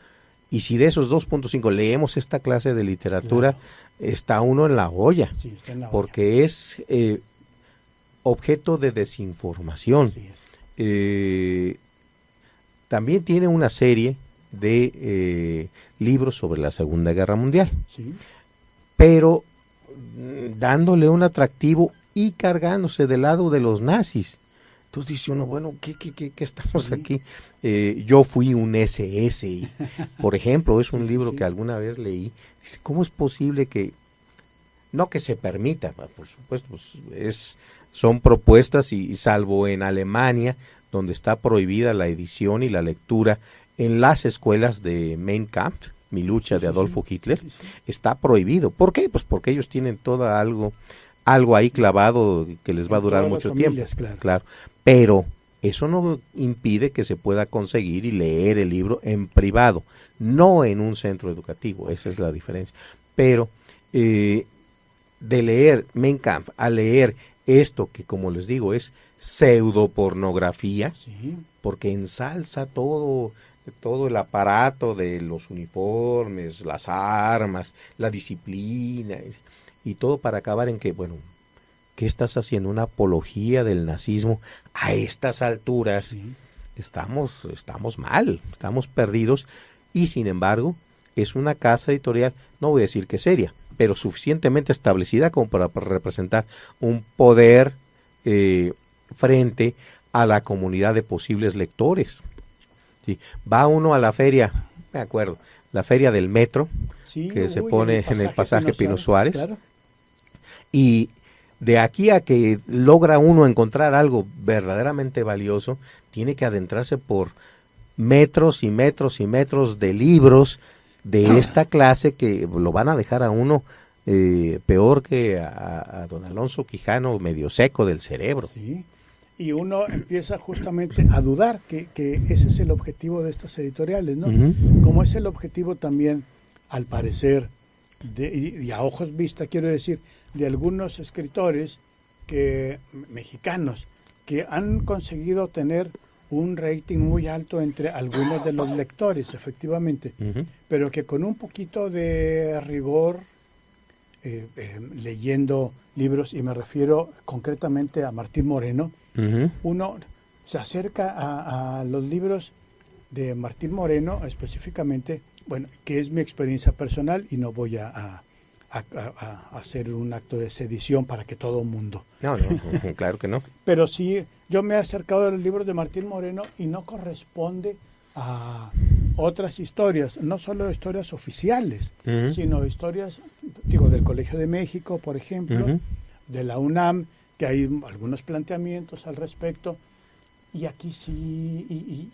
Y si de esos 2.5 leemos esta clase de literatura, está uno en la olla,
Sí, está en la olla.
porque es objeto de desinformación.
Así es.
También tiene una serie de libros sobre la Segunda Guerra Mundial,
Sí.
pero dándole un atractivo y cargándose del lado de los nazis. Entonces dice uno, bueno, ¿qué estamos aquí? Yo fui un SS, y, por ejemplo, es un libro que alguna vez leí. Dice, ¿cómo es posible que, no que se permita, por supuesto, pues son propuestas y salvo en Alemania, donde está prohibida la edición y la lectura en las escuelas de Mein Kampf, Mi lucha de Adolfo Hitler, está prohibido. ¿Por qué? Pues porque ellos tienen todo algo ahí clavado que les va a durar mucho tiempo. Claro. Pero eso no impide que se pueda conseguir y leer el libro en privado, no en un centro educativo, esa es la diferencia. Pero de leer Mein Kampf a leer esto que, como les digo, es pseudopornografía, porque ensalza todo el aparato de los uniformes, las armas, la disciplina, y todo para acabar en que, bueno, ¿qué estás haciendo? Una apología del nazismo a estas alturas. Estamos mal, estamos perdidos, y sin embargo es una casa editorial, no voy a decir que seria, pero suficientemente establecida como para representar un poder frente a la comunidad de posibles lectores. Sí. Va uno a la feria, me acuerdo, la feria del metro, que se pone en el pasaje Pino Suárez,
claro.
Y de aquí a que logra uno encontrar algo verdaderamente valioso, tiene que adentrarse por metros y metros y metros de libros de esta clase que lo van a dejar a uno peor que a don Alonso Quijano, medio seco del cerebro.
Sí. Y uno empieza justamente a dudar que ese es el objetivo de estas editoriales, ¿no? Como es el objetivo también, al parecer, y a ojos vista, quiero decir, de algunos escritores mexicanos que han conseguido tener un rating muy alto entre algunos de los lectores, efectivamente, pero que con un poquito de rigor, leyendo libros, y me refiero concretamente a Martín Moreno, uno se acerca a los libros de Martín Moreno específicamente, bueno, que es mi experiencia personal, y no voy a hacer un acto de sedición para que todo el mundo.
No, claro que no.
Pero sí, yo me he acercado a los libros de Martín Moreno y no corresponde a otras historias, no solo historias oficiales, sino historias, del Colegio de México, por ejemplo, de la UNAM, que hay algunos planteamientos al respecto, y aquí sí,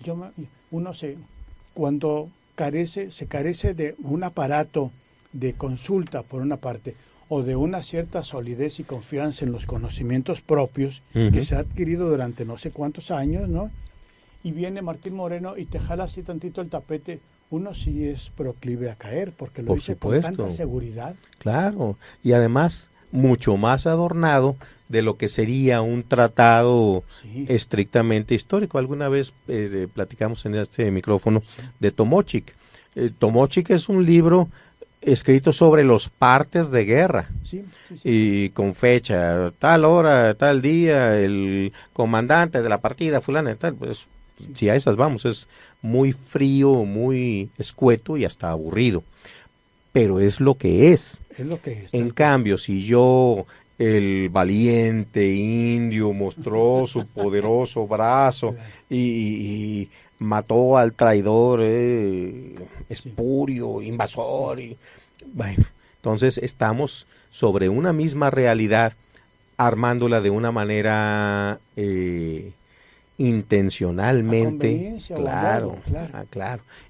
cuando se carece de un aparato de consulta, por una parte, o de una cierta solidez y confianza en los conocimientos propios que se ha adquirido durante no sé cuántos años, ¿no? Y viene Martín Moreno y te jala así tantito el tapete, uno sí es proclive a caer, porque lo dice con tanta seguridad.
Claro, y además mucho más adornado de lo que sería un tratado estrictamente histórico. Alguna vez platicamos en este micrófono de Tomochic. Tomochic es un libro escrito sobre los partes de guerra, y con fecha, tal hora, tal día, el comandante de la partida fulana, tal, pues si a esas vamos, es muy frío, muy escueto y hasta aburrido, pero es lo que es.
Es lo que es.
En cambio, si yo, el valiente indio, mostró su poderoso brazo y mató al traidor espurio, invasor, y bueno, entonces estamos sobre una misma realidad, armándola de una manera intencionalmente, claro,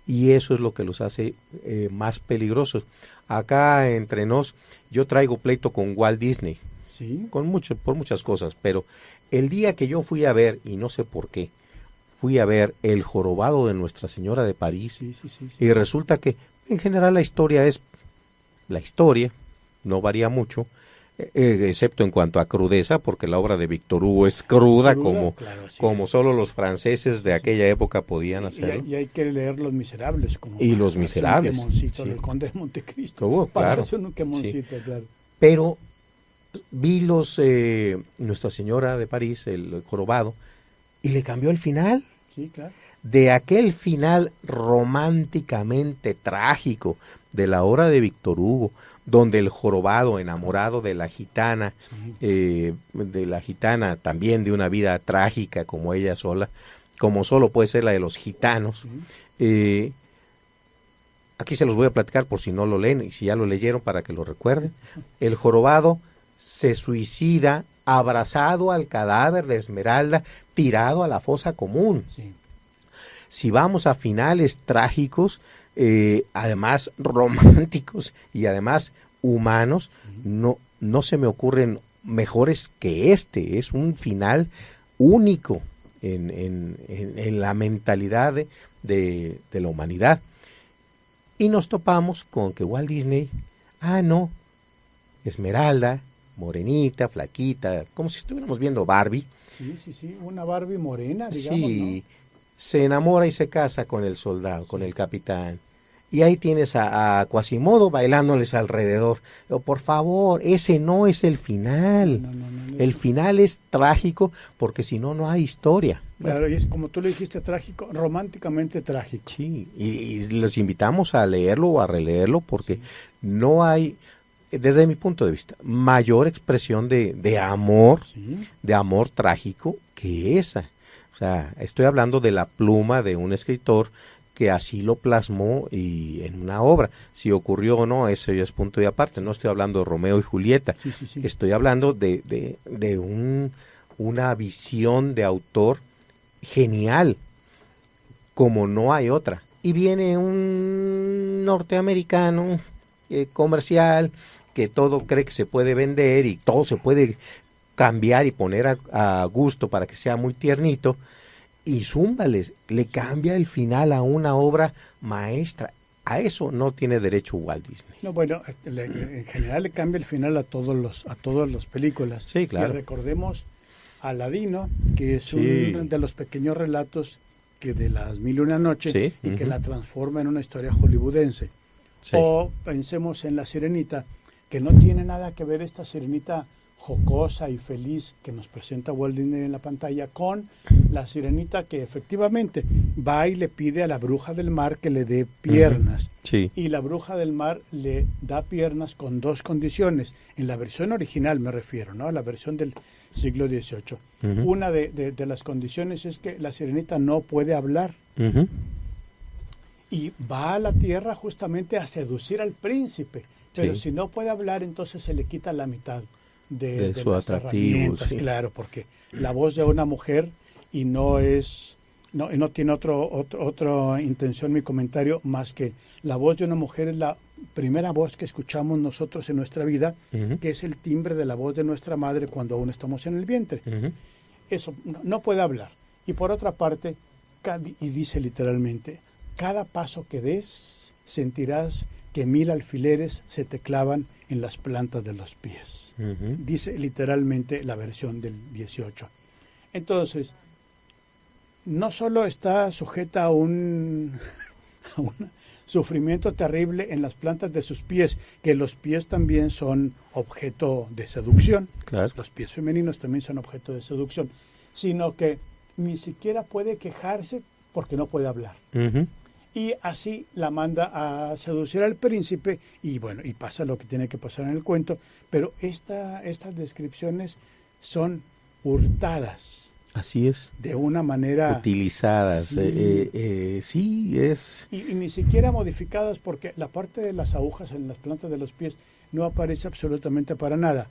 y eso es lo que los hace más peligrosos. Acá entre nos, yo traigo pleito con Walt Disney, por muchas cosas, pero el día que yo fui a ver, y no sé por qué, fui a ver El jorobado de Nuestra Señora de París, y resulta que en general la historia es la historia, no varía mucho, excepto en cuanto a crudeza, porque la obra de Víctor Hugo es cruda,
Claro,
como solo los franceses de aquella época podían hacerlo.
Y hay que leer Los Miserables.
Y Los Miserables.
El Conde de Montecristo.
Claro.
Un quemoncito, claro.
Pero vi Nuestra Señora de París, el Jorobado, y le cambió el final.
Sí, claro.
De aquel final románticamente trágico de la obra de Víctor Hugo, donde el jorobado, enamorado de la gitana, también de una vida trágica como ella sola, como solo puede ser la de los gitanos. Aquí se los voy a platicar por si no lo leen y si ya lo leyeron para que lo recuerden. El jorobado se suicida abrazado al cadáver de Esmeralda, tirado a la fosa común.
Sí.
Si vamos a finales trágicos, además románticos y además humanos, no se me ocurren mejores que este. Es un final único en la mentalidad de la humanidad. Y nos topamos con que Walt Disney, Esmeralda, morenita, flaquita, como si estuviéramos viendo Barbie.
Sí, una Barbie morena, digamos,
sí,
¿no?
Se enamora y se casa con el soldado, con el capitán. Y ahí tienes a Quasimodo bailándoles alrededor. Por favor, ese no es el final.
No,
el final es trágico porque si no, no hay historia.
Claro, y es como tú lo dijiste, trágico, románticamente trágico.
Sí, y les invitamos a leerlo o a releerlo porque no hay, desde mi punto de vista, mayor expresión de amor, de amor trágico que esa. O sea, estoy hablando de la pluma de un escritor que así lo plasmó y en una obra. Si ocurrió o no, eso ya es punto y aparte. No estoy hablando de Romeo y Julieta.
Sí.
Estoy hablando de una visión de autor genial, como no hay otra. Y viene un norteamericano comercial que todo cree que se puede vender y todo se puede cambiar y poner a gusto para que sea muy tiernito, y zúmbales, le cambia el final a una obra maestra. A eso no tiene derecho Walt Disney.
No, bueno, en general le cambia el final a todas las películas.
Sí, claro.
Y recordemos Aladino, que es uno de los pequeños relatos que de las Mil y una Noche, y que la transforma en una historia hollywoodense.
Sí.
O pensemos en La Sirenita, que no tiene nada que ver esta Sirenita jocosa y feliz que nos presenta Walt Disney en la pantalla con la Sirenita que efectivamente va y le pide a la bruja del mar que le dé piernas.
Sí.
Y la bruja del mar le da piernas con dos condiciones. En la versión original me refiero, ¿no? A la versión del siglo XVIII. Una de las condiciones es que la Sirenita no puede hablar. Y va a la tierra justamente a seducir al príncipe. Pero si no puede hablar, entonces se le quita la mitad de
su
las
atractivo,
herramientas, claro, porque la voz de una mujer y no tiene otra intención mi comentario más que la voz de una mujer es la primera voz que escuchamos nosotros en nuestra vida, que es el timbre de la voz de nuestra madre cuando aún estamos en el vientre. Eso no puede hablar. Y por otra parte, y dice literalmente, cada paso que des sentirás que 1000 alfileres se te clavan en las plantas de los pies. Dice literalmente la versión del 18. Entonces, no solo está sujeta a un sufrimiento terrible en las plantas de sus pies, que los pies también son objeto de seducción.
Claro.
Los pies femeninos también son objeto de seducción, sino que ni siquiera puede quejarse porque no puede hablar. Y así la manda a seducir al príncipe y bueno, y pasa lo que tiene que pasar en el cuento, pero estas descripciones son hurtadas.
Así es.
De una manera...
Utilizadas. Sí, es...
Y ni siquiera modificadas porque la parte de las agujas en las plantas de los pies no aparece absolutamente para nada.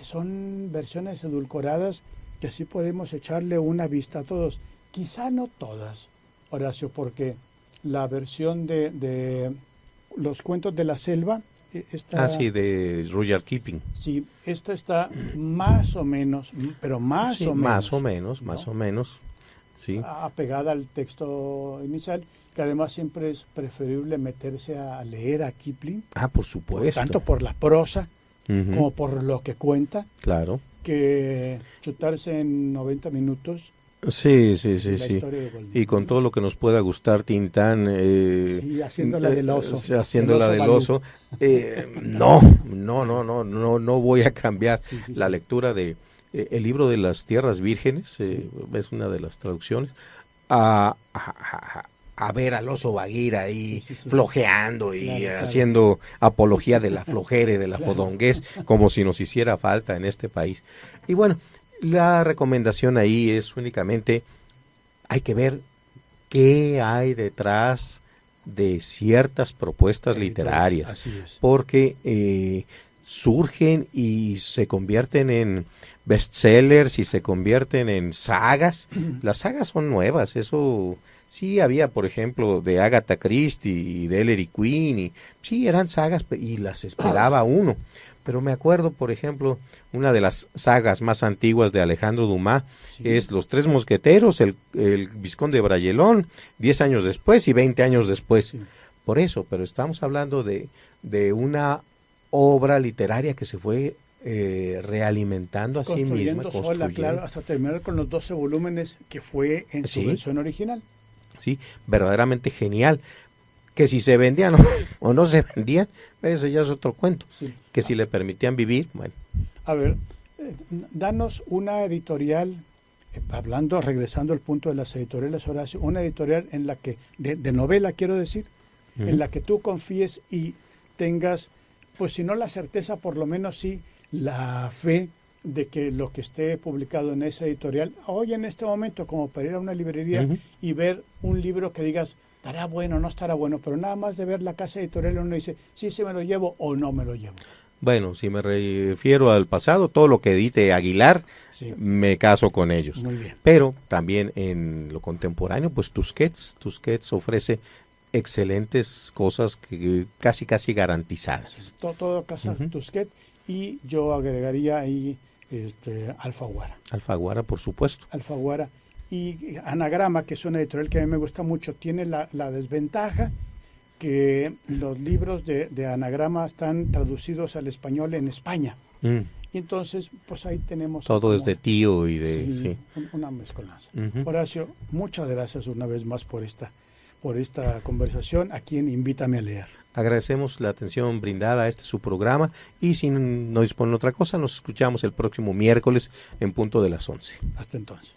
Son versiones edulcoradas que así podemos echarle una vista a todos. Quizá no todas, Horacio, porque... la versión de los cuentos de la selva
de Rudyard Kipling.
Sí, esto está más o menos, pero más o menos, sí, apegada al texto inicial, que además siempre es preferible meterse a leer a Kipling.
Por supuesto.
Tanto por la prosa como por lo que cuenta,
claro,
que chutarse en 90 minutos.
Sí. Y con todo lo que nos pueda gustar Tintán,
haciéndola del oso.
Haciéndola del oso. No voy a cambiar la lectura de el libro de las Tierras Vírgenes, es una de las traducciones, a ver al oso Bagheera ahí flojeando y haciendo apología de la flojera y de la fodonguez, como si nos hiciera falta en este país. Y bueno, la recomendación ahí es únicamente, hay que ver qué hay detrás de ciertas propuestas literarias, porque surgen y se convierten en bestsellers y se convierten en sagas. Las sagas son nuevas, eso sí había, por ejemplo, de Agatha Christie y de Ellery Queen, y sí eran sagas y las esperaba uno. Pero me acuerdo, por ejemplo, una de las sagas más antiguas de Alejandro Dumas, es Los Tres Mosqueteros, el Vizconde de Bragelonne, 10 años después y 20 años después. Por eso, pero estamos hablando de una obra literaria que se fue realimentando a sí misma.
Construyendo sola, claro, hasta terminar con los 12 volúmenes que fue en su versión original.
Sí, verdaderamente genial. Que si se vendían o no se vendían, eso ya es otro cuento. Que si le permitían vivir, bueno.
A ver, danos una editorial, regresando al punto de las editoriales, Horacio, una editorial en la que, de novela quiero decir, en la que tú confíes y tengas, pues si no la certeza, por lo menos sí la fe de que lo que esté publicado en esa editorial, hoy en este momento, como para ir a una librería y ver un libro que digas, estará bueno, no estará bueno, pero nada más de ver la casa editorial uno dice, sí, se me lo llevo o no me lo llevo.
Bueno, si me refiero al pasado, todo lo que edite Aguilar, me caso con ellos.
Muy bien.
Pero también en lo contemporáneo, pues Tusquets ofrece excelentes cosas que casi garantizadas.
Todo casa Tusquets, y yo agregaría ahí Alfaguara.
Alfaguara, por supuesto.
Alfaguara. Y Anagrama, que es una editorial que a mí me gusta mucho, tiene la desventaja que los libros de Anagrama están traducidos al español en España. Y entonces, pues ahí tenemos...
Todo es de tío y de...
una mezcolanza. Horacio, muchas gracias una vez más por esta conversación aquí en Invítame a Leer.
Agradecemos la atención brindada a su programa, y si no disponen otra cosa, nos escuchamos el próximo miércoles en punto de las 11.
Hasta entonces.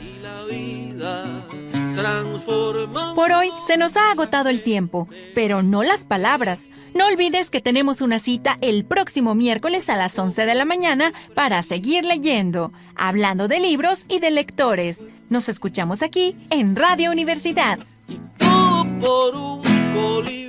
Y la vida transforma.
Por hoy se nos ha agotado el tiempo, pero no las palabras. No olvides que tenemos una cita el próximo miércoles a las 11 de la mañana para seguir leyendo, hablando de libros y de lectores. Nos escuchamos aquí en Radio Universidad.
Todo por un colibrí.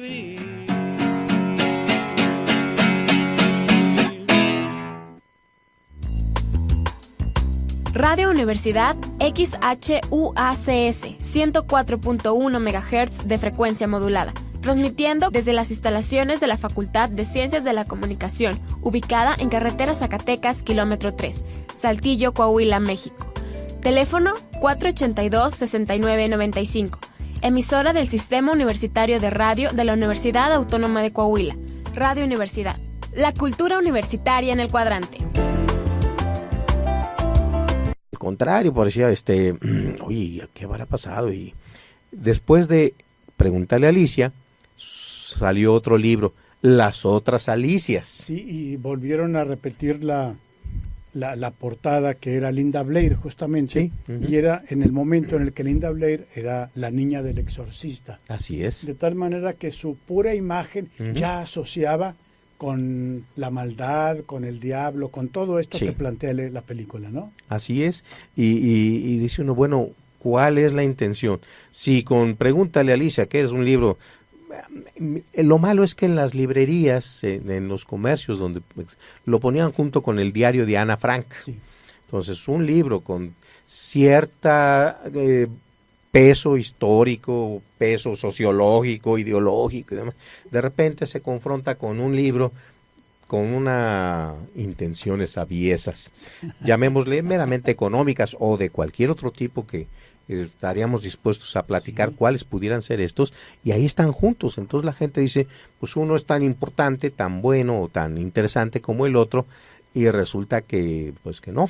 Radio Universidad XHUACS 104.1 MHz de frecuencia modulada, transmitiendo desde las instalaciones de la Facultad de Ciencias de la Comunicación, ubicada en carretera Zacatecas, kilómetro 3, Saltillo, Coahuila, México. Teléfono 482-6995. Emisora del Sistema Universitario de Radio de la Universidad Autónoma de Coahuila. Radio Universidad. La cultura universitaria en el cuadrante.
Al contrario, parecía, oye, ¿qué habrá pasado? Y después de preguntarle a Alicia, salió otro libro, Las Otras Alicias.
Sí, y volvieron a repetir la portada, que era Linda Blair, justamente, y era en el momento en el que Linda Blair era la niña del exorcista.
Así es.
De tal manera que su pura imagen ya asociaba con la maldad, con el diablo, con todo esto que plantea la película, ¿no?
Así es, y dice uno, bueno, ¿cuál es la intención? Si con Pregúntale a Alicia, que es un libro... Lo malo es que en las librerías, en los comercios, donde lo ponían junto con el diario de Ana Frank. Entonces, un libro con cierta peso histórico, peso sociológico, ideológico y demás, de repente se confronta con un libro con unas intenciones aviesas, llamémosle meramente económicas o de cualquier otro tipo que estaríamos dispuestos a platicar cuáles pudieran ser estos, y ahí están juntos. Entonces la gente dice, pues uno es tan importante, tan bueno o tan interesante como el otro, y resulta que, pues que no.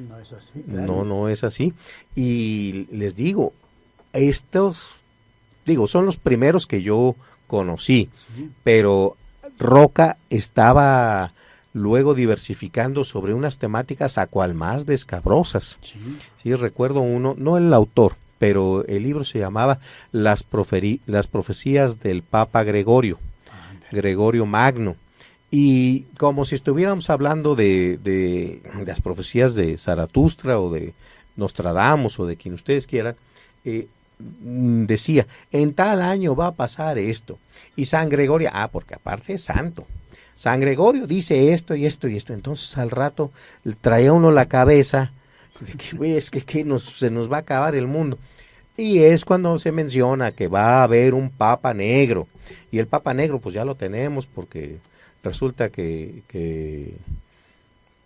No es así. Claro.
No es así. Y les digo, estos, son los primeros que yo conocí, pero Roca estaba luego diversificando sobre unas temáticas a cual más descabrosas. Sí, recuerdo uno, no el autor, pero el libro se llamaba Las profecías del Papa Gregorio Magno. Y como si estuviéramos hablando de las profecías de Zaratustra o de Nostradamus o de quien ustedes quieran, decía, en tal año va a pasar esto. Y San Gregorio, porque aparte es santo, San Gregorio dice esto y esto y esto. Entonces al rato traía uno la cabeza de que, es que se nos va a acabar el mundo. Y es cuando se menciona que va a haber un Papa Negro. Y el Papa Negro pues ya lo tenemos, porque resulta que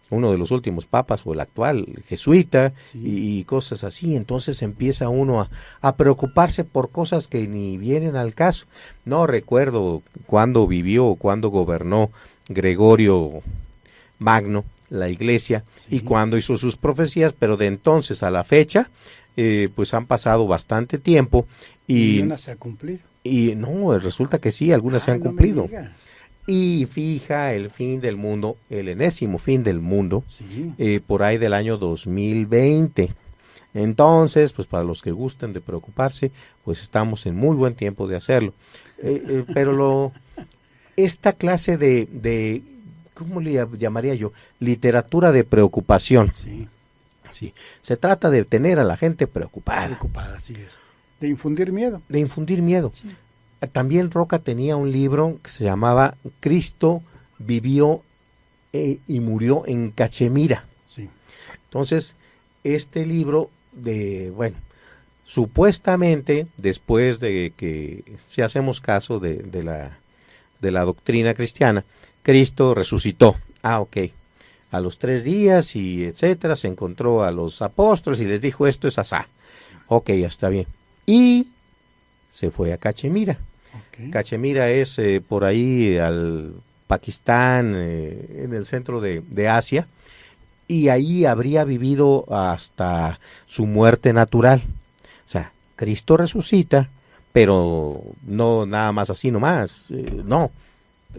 uno de los últimos papas, o el actual, jesuita, y cosas así. Entonces empieza uno a preocuparse por cosas que ni vienen al caso. No recuerdo cuándo vivió o cuándo gobernó Gregorio Magno la iglesia y cuándo hizo sus profecías, pero de entonces a la fecha pues han pasado bastante tiempo y
una se ha cumplido.
Y no, resulta que sí, algunas se han cumplido. Y fija el fin del mundo, el enésimo fin del mundo, por ahí del año 2020. Entonces, pues para los que gusten de preocuparse, pues estamos en muy buen tiempo de hacerlo. Pero esta clase de, ¿cómo le llamaría yo? Literatura de preocupación. Sí. Se trata de tener a la gente preocupada.
Preocupada, así es. De infundir miedo.
De infundir miedo. Sí. También Roca tenía un libro que se llamaba Cristo vivió y murió en Cachemira. Sí. Entonces, este libro supuestamente, después de que, si hacemos caso de la doctrina cristiana, Cristo resucitó. A los 3 días y etcétera, se encontró a los apóstoles y les dijo, esto es asá. Ya está bien. Y se fue a Cachemira. Cachemira es por ahí al Pakistán, en el centro de Asia, y ahí habría vivido hasta su muerte natural. O sea, Cristo resucita, pero no nada más así nomás, no,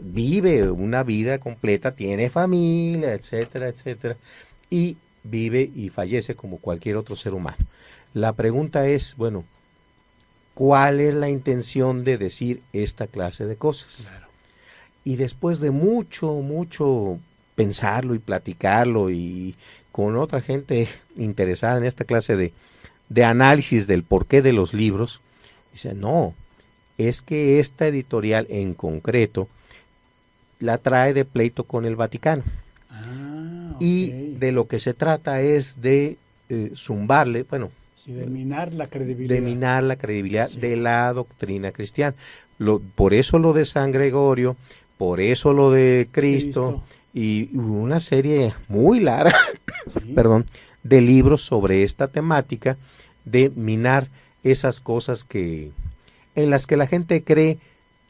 vive una vida completa, tiene familia, etcétera, etcétera, y vive y fallece como cualquier otro ser humano. La pregunta es, ¿cuál es la intención de decir esta clase de cosas? Claro. Y después de mucho pensarlo y platicarlo y con otra gente interesada en esta clase de análisis del porqué de los libros, dice, no, es que esta editorial en concreto la trae de pleito con el Vaticano. Y de lo que se trata es de zumbarle,
de minar la credibilidad.
De minar la credibilidad de la doctrina cristiana. Por eso lo de San Gregorio, por eso lo de Cristo. Y una serie muy larga, de libros sobre esta temática de minar esas cosas en las que la gente cree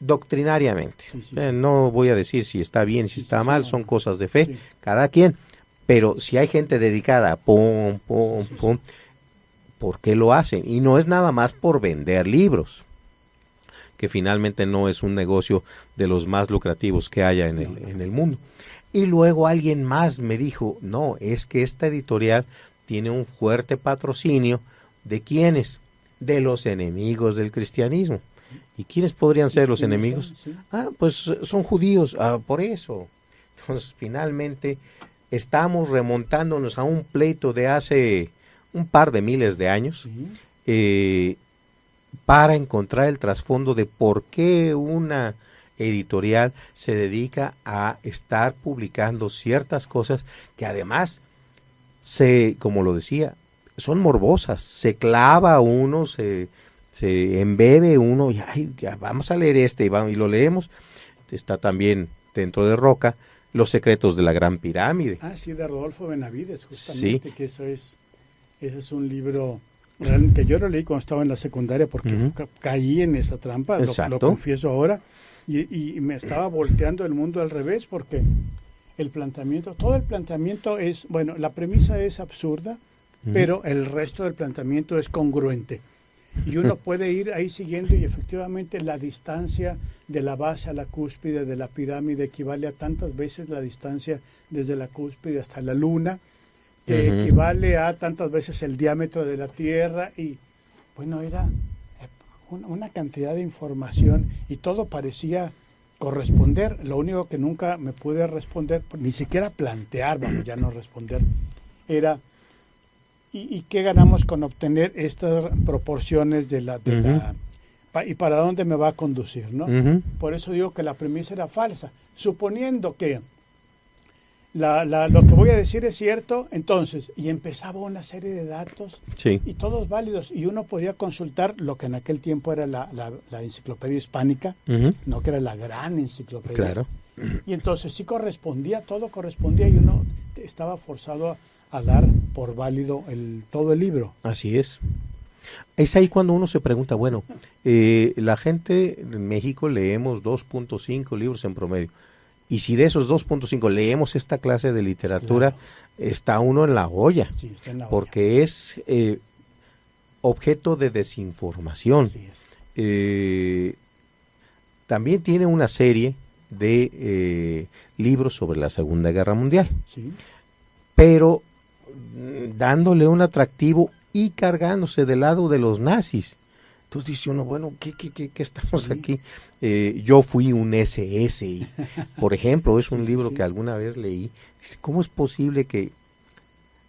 doctrinariamente. No voy a decir si está bien, si está mal, son cosas de fe, cada quien. Pero si hay gente dedicada, ¿por qué lo hacen? Y no es nada más por vender libros, que finalmente no es un negocio de los más lucrativos que haya en el mundo. Y luego alguien más me dijo, no, es que esta editorial tiene un fuerte patrocinio. ¿De quiénes? De los enemigos del cristianismo. ¿Y quiénes podrían ser los enemigos? Pues son judíos, por eso. Entonces, finalmente, estamos remontándonos a un pleito de hace un par de miles de años, para encontrar el trasfondo de por qué una editorial se dedica a estar publicando ciertas cosas que además, como lo decía, son morbosas, se clava uno, se embebe uno, y ya vamos a leer y lo leemos. Está también dentro de Roca Los secretos de la Gran Pirámide.
Sí, de Rodolfo Benavides, justamente, que ese es un libro que yo lo leí cuando estaba en la secundaria porque caí en esa trampa, lo confieso ahora, y me estaba volteando el mundo al revés porque todo el planteamiento es, bueno, la premisa es absurda, pero el resto del planteamiento es congruente. Y uno puede ir ahí siguiendo y efectivamente la distancia de la base a la cúspide de la pirámide equivale a tantas veces la distancia desde la cúspide hasta la luna, equivale a tantas veces el diámetro de la Tierra y bueno, era una cantidad de información y todo parecía corresponder. Lo único que nunca me pude responder, ni siquiera plantear, vamos, ya no responder, era ¿y qué ganamos con obtener estas proporciones de la y para dónde me va a conducir, ¿no? Por eso digo que la premisa era falsa. Suponiendo que lo que voy a decir es cierto, entonces, y empezaba una serie de datos y todos válidos, y uno podía consultar lo que en aquel tiempo era la enciclopedia hispánica, no que era la gran enciclopedia.
Claro.
Y entonces sí todo correspondía y uno estaba forzado a dar por válido todo el libro.
Así es. Es ahí cuando uno se pregunta, bueno, la gente en México leemos 2.5 libros en promedio. Y si de esos 2.5 leemos esta clase de literatura, está uno en la olla. Sí, está en la olla. Porque es objeto de desinformación. Así es. También tiene una serie de libros sobre la Segunda Guerra Mundial. Sí. Pero dándole un atractivo y cargándose del lado de los nazis. Entonces dice uno, bueno, ¿qué estamos aquí? Yo fui un SS, y, por ejemplo, es un libro que alguna vez leí. Dice, ¿cómo es posible que,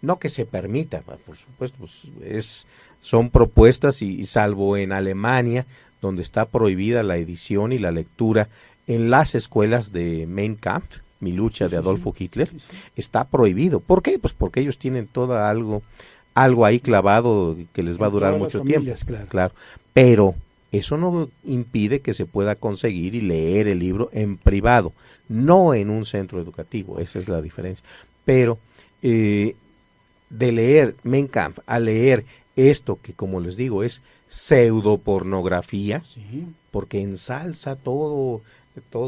no que se permita, por supuesto, pues son propuestas y salvo en Alemania, donde está prohibida la edición y la lectura en las escuelas de Mein Kampf, Mi lucha de Adolfo Hitler, está prohibido. ¿Por qué? Pues porque ellos tienen todo algo ahí clavado que les va a durar mucho tiempo. Claro. Pero eso no impide que se pueda conseguir y leer el libro en privado, no en un centro educativo, esa es la diferencia. Pero de leer Mein Kampf a leer esto que, como les digo, es pseudopornografía, porque ensalza todo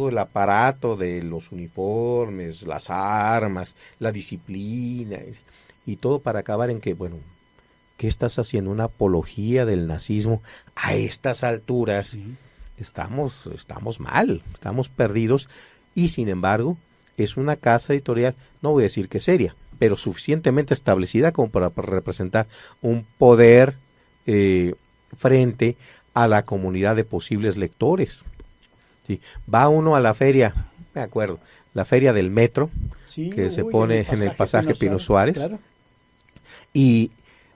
el aparato de los uniformes, las armas, la disciplina, y todo para acabar en que, bueno, ¿qué estás haciendo? Una apología del nazismo a estas alturas. Sí. Estamos mal, estamos perdidos, y sin embargo es una casa editorial, no voy a decir que seria, pero suficientemente establecida como para representar un poder frente a la comunidad de posibles lectores. Sí. Va uno a la feria, me acuerdo, la feria del metro, que se pone en el pasaje Pino Suárez, claro. Y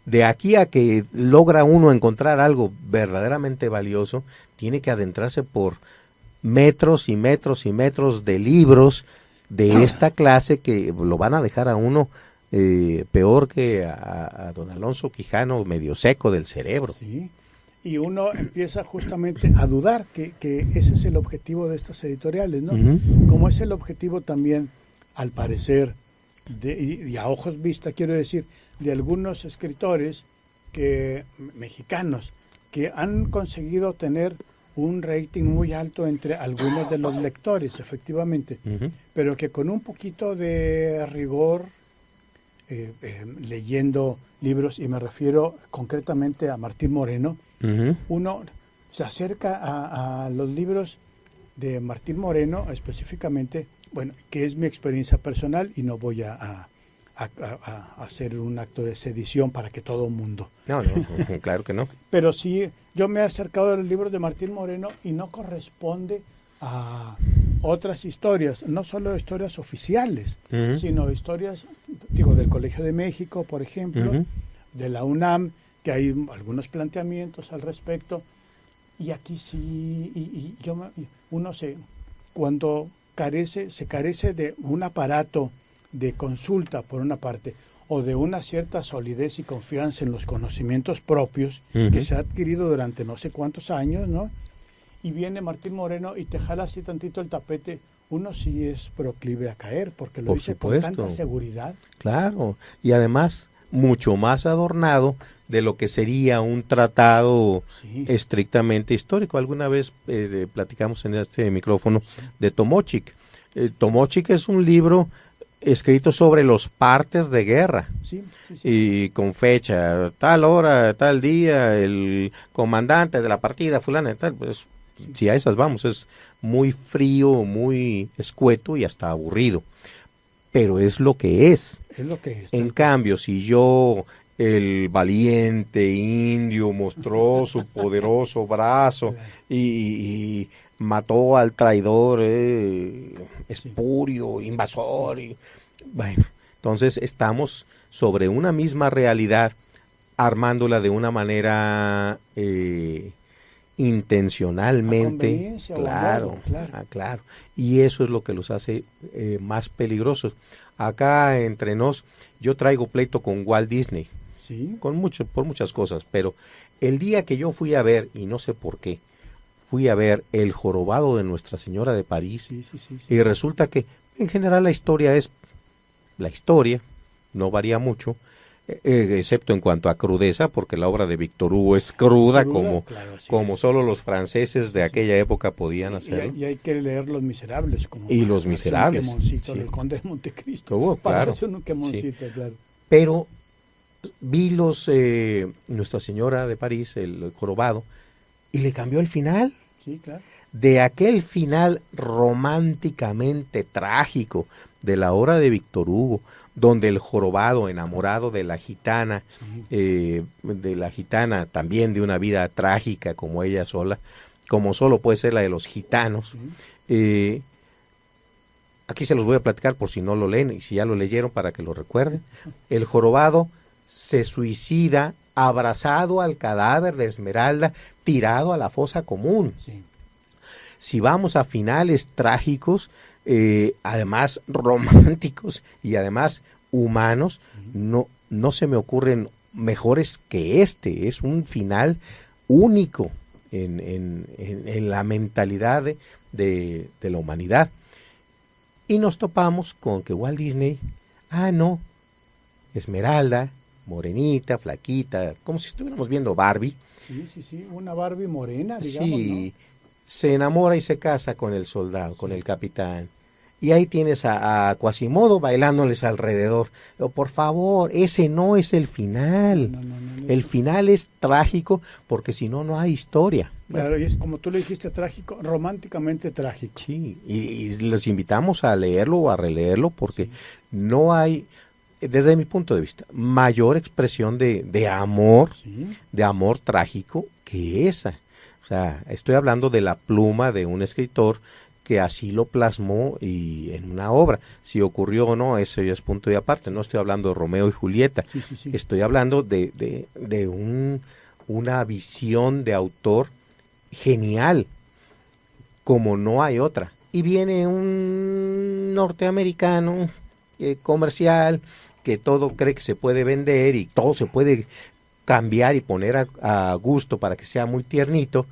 de aquí a que logra uno encontrar algo verdaderamente valioso, tiene que adentrarse por metros y metros y metros de libros de esta clase que lo van a dejar a uno peor que a don Alonso Quijano, medio seco del cerebro. Sí. Y uno empieza justamente a dudar que ese es el objetivo de estas editoriales, ¿no? Como es el objetivo también, al parecer, y a ojos vista, quiero decir, de algunos escritores mexicanos que han conseguido tener un rating muy alto entre algunos de los lectores, efectivamente, pero que con un poquito de rigor, leyendo libros, y me refiero concretamente a Martín Moreno, uno se acerca a los libros de Martín Moreno específicamente, bueno, que es mi experiencia personal y no voy a hacer un acto de sedición para que todo el mundo. No, claro que no. Pero sí, yo me he acercado a los libros de Martín Moreno y no corresponde a otras historias, no solo historias oficiales, sino historias, del Colegio de México, por ejemplo, de la UNAM, que hay algunos planteamientos al respecto, y aquí sí, cuando se carece de un aparato de consulta, por una parte, o de una cierta solidez y confianza en los conocimientos propios que se ha adquirido durante no sé cuántos años, ¿no? Y viene Martín Moreno y te jala así tantito el tapete, uno sí es proclive a caer, porque lo dice con tanta seguridad. Claro, y además mucho más adornado de lo que sería un tratado estrictamente histórico. Alguna vez platicamos en este micrófono de Tomochic. Tomochic es un libro escrito sobre los partes de guerra y con fecha, tal hora, tal día, el comandante de la partida fulana, tal, pues si a esas vamos, es muy frío, muy escueto y hasta aburrido, pero es lo que es.
Es lo que es.
En cambio, si yo, el valiente indio, mostró su poderoso brazo y mató al traidor espurio, invasor. Y, bueno, entonces estamos sobre una misma realidad, armándola de una manera intencionalmente. Claro. Y eso es lo que los hace más peligrosos. Acá entre nos, yo traigo pleito con Walt Disney, por muchas cosas, pero el día que yo fui a ver, y no sé por qué, fui a ver El jorobado de Nuestra Señora de París, y resulta que en general la historia es la historia, no varía mucho, excepto en cuanto a crudeza, porque la obra de Víctor Hugo es cruda, como solo los franceses de aquella época podían hacerlo.
Y hay que leer Los Miserables.
Y Los Miserables.
El Conde de Montecristo.
Claro.
Claro.
Pero vi Nuestra Señora de París, El jorobado, y le cambió el final.
Sí, claro.
De aquel final románticamente trágico de la obra de Víctor Hugo, donde el jorobado, enamorado de la gitana, también de una vida trágica como ella sola, como solo puede ser la de los gitanos. Aquí se los voy a platicar por si no lo leen y si ya lo leyeron para que lo recuerden. El jorobado se suicida abrazado al cadáver de Esmeralda, tirado a la fosa común. Si vamos a finales trágicos, además románticos y además humanos, no se me ocurren mejores que este. Es un final único en la mentalidad de la humanidad. Y nos topamos con que Walt Disney, Esmeralda, morenita, flaquita, como si estuviéramos viendo Barbie.
Sí, una Barbie morena, digamos,
¿no? Se enamora y se casa con el soldado, con el capitán. Y ahí tienes a Quasimodo bailándoles alrededor. Pero, por favor, ese no es el final. El final es trágico porque si no, no hay historia.
Claro, y es como tú le dijiste, trágico, románticamente trágico.
Sí, y les invitamos a leerlo o a releerlo porque no hay, desde mi punto de vista, mayor expresión de amor trágico que esa. O sea, estoy hablando de la pluma de un escritor que así lo plasmó y en una obra. Si ocurrió o no, eso ya es punto y aparte. No estoy hablando de Romeo y Julieta. Estoy hablando de una visión de autor genial, como no hay otra. Y viene un norteamericano comercial que todo cree que se puede vender y todo se puede cambiar y poner a gusto para que sea muy tiernito,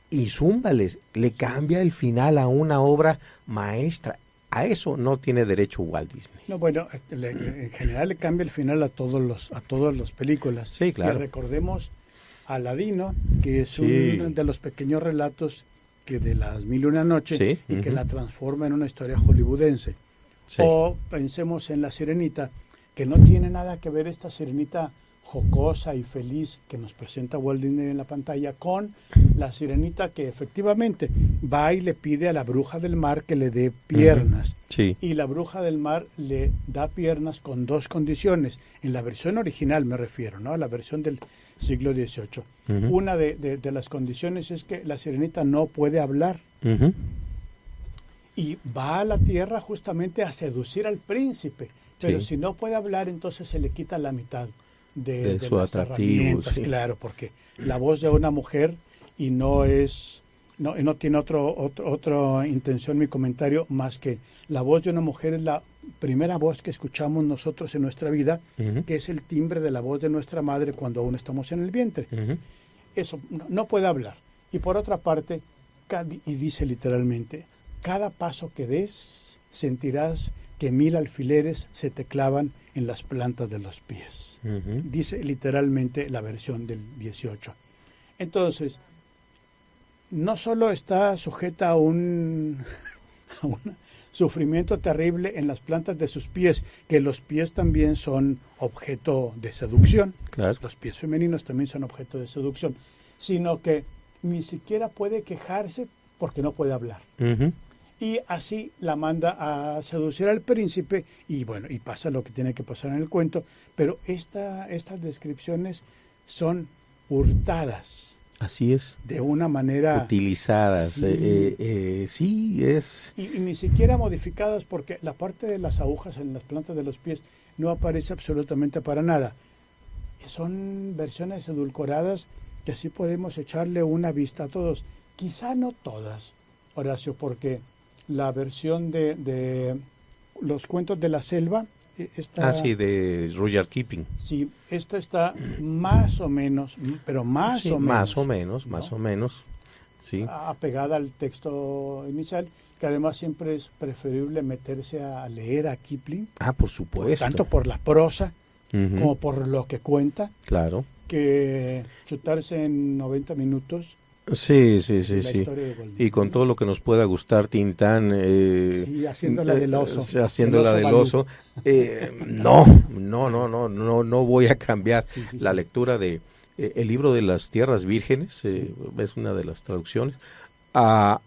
y zúmbales, le cambia el final a una obra maestra. A eso no tiene derecho Walt Disney.
No, bueno, en general le cambia el final a todas las películas.
Sí, claro.
Y recordemos Aladino, que es uno de los pequeños relatos que de las 1001 noches y que la transforma en una historia hollywoodense. O pensemos en La Sirenita, que no tiene nada que ver esta Sirenita jocosa y feliz que nos presenta Walt Disney en la pantalla con la Sirenita que efectivamente va y le pide a la bruja del mar que le dé piernas. Y la bruja del mar le da piernas con dos condiciones. En la versión original me refiero, ¿no? A la versión del siglo XVIII. Una de las condiciones es que la Sirenita no puede hablar. Y va a la tierra justamente a seducir al príncipe. Pero si no puede hablar, entonces se le quita la mitad de
su
las
atractivo,
herramientas, claro, porque la voz de una mujer y no tiene otra intención mi comentario más que la voz de una mujer es la primera voz que escuchamos nosotros en nuestra vida, que es el timbre de la voz de nuestra madre cuando aún estamos en el vientre. Eso no puede hablar. Y por otra parte, y dice literalmente, cada paso que des sentirás que 1000 alfileres se te clavan en las plantas de los pies.
Ujú.
Dice literalmente la versión del 18. Entonces, no solo está sujeta a un sufrimiento terrible en las plantas de sus pies, que los pies también son objeto de seducción.
Claro.
Los pies femeninos también son objeto de seducción, sino que ni siquiera puede quejarse porque no puede hablar.
Ujú.
Y así la manda a seducir al príncipe y bueno, y pasa lo que tiene que pasar en el cuento, pero estas descripciones son hurtadas.
Así es.
De una manera...
Utilizadas.
Sí.
Sí, es...
Y ni siquiera modificadas, porque la parte de las agujas en las plantas de los pies no aparece absolutamente para nada. Son versiones edulcoradas que así podemos echarle una vista a todos. Quizá no todas, Horacio, porque la versión de los cuentos de la selva...
sí, de Rudyard Kipling.
Sí, esta está más o menos, pero más
Sí,
o menos.
Más o menos, sí.
Apegada al texto inicial, que además siempre es preferible meterse a leer a Kipling.
Por supuesto.
Tanto por la prosa
Ujú.
como por lo que cuenta,
Claro.
que chutarse en 90 minutos.
Sí.
historia de Walt
Y con todo lo que nos pueda gustar Tintán.
Sí, haciéndola del oso.
Haciéndola
Del
del
oso
oso. No voy a cambiar la lectura de el libro de las tierras vírgenes, es una de las traducciones, a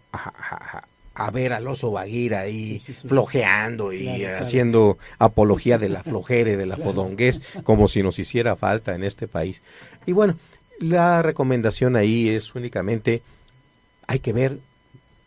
ver al oso Bagheera ahí flojeando y
Claro.
haciendo apología de la flojera y de la fodonguez, como si nos hiciera falta en este país. Y bueno, la recomendación ahí es únicamente, hay que ver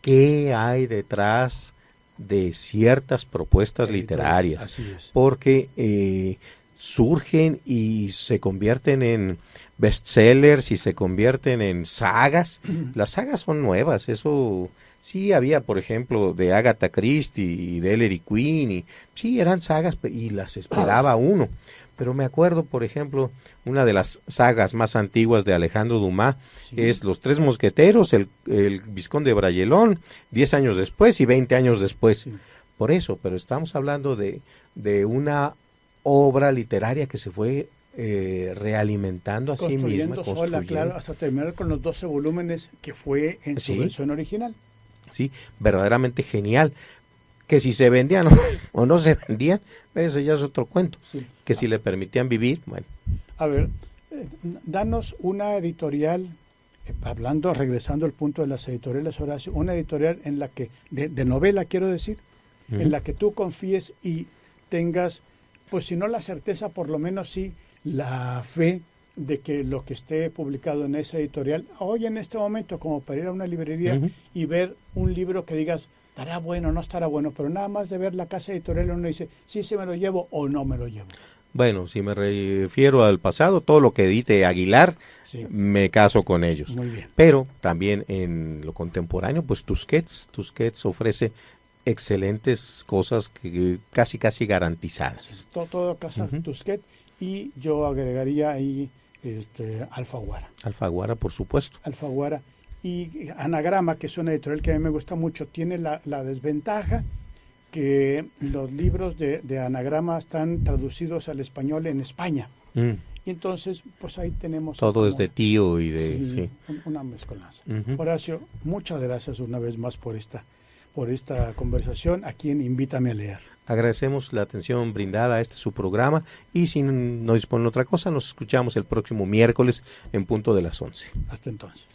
qué hay detrás de ciertas propuestas literarias,
Así es.
porque surgen y se convierten en bestsellers y se convierten en sagas. Las sagas son nuevas, eso sí había, por ejemplo, de Agatha Christie y de Ellery Queen, y sí eran sagas y las esperaba uno. Pero me acuerdo, por ejemplo, una de las sagas más antiguas de Alejandro Dumas es Los Tres Mosqueteros, el Vizconde de Bragelonne, 10 años después y 20 años después. Por eso, pero estamos hablando de una obra literaria que se fue realimentando a sí misma.
Sola, claro, hasta terminar con los 12 volúmenes que fue en su versión original.
Sí, verdaderamente genial. Que si se vendían o no se vendían, ese ya es otro cuento.
Sí.
Que si le permitían vivir, bueno.
A ver, danos una editorial, regresando al punto de las editoriales, Horacio, una editorial en la que, de novela quiero decir, en la que tú confíes y tengas, pues si no la certeza, por lo menos sí la fe de que lo que esté publicado en esa editorial, hoy en este momento, como para ir a una librería y ver un libro que digas, estará bueno, no estará bueno, pero nada más de ver la casa editorial uno dice, sí, se me lo llevo o no me lo llevo.
Bueno, si me refiero al pasado, todo lo que edite Aguilar, me caso con ellos.
Muy bien.
Pero también en lo contemporáneo, pues Tusquets ofrece excelentes cosas que casi garantizadas.
Sí, todo casa Tusquets, y yo agregaría ahí Alfaguara.
Alfaguara, por supuesto.
Alfaguara. Y Anagrama, que es una editorial que a mí me gusta mucho, tiene la desventaja que los libros de Anagrama están traducidos al español en España. Y entonces, pues ahí tenemos...
Todo es de tío y de...
una mezcolanza. Horacio, muchas gracias una vez más por esta conversación aquí en Invítame a Leer.
Agradecemos la atención brindada a su programa y si no disponen otra cosa, nos escuchamos el próximo miércoles en punto de las 11.
Hasta entonces.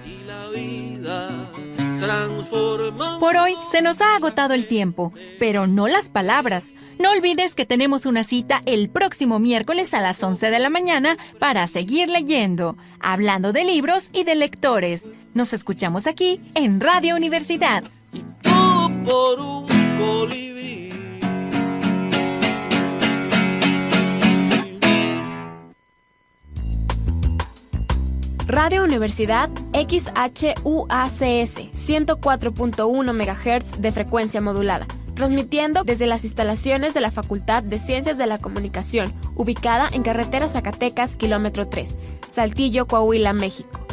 Y la vida transforma.
Por hoy se nos ha agotado el tiempo, pero no las palabras. No olvides que tenemos una cita el próximo miércoles a las 11 de la mañana para seguir leyendo, hablando de libros y de lectores. Nos escuchamos aquí en Radio Universidad.
Todo por un colibrí.
Radio Universidad XHUACS 104.1 MHz de frecuencia modulada, transmitiendo desde las instalaciones de la Facultad de Ciencias de la Comunicación, ubicada en carretera Zacatecas, kilómetro 3, Saltillo, Coahuila, México.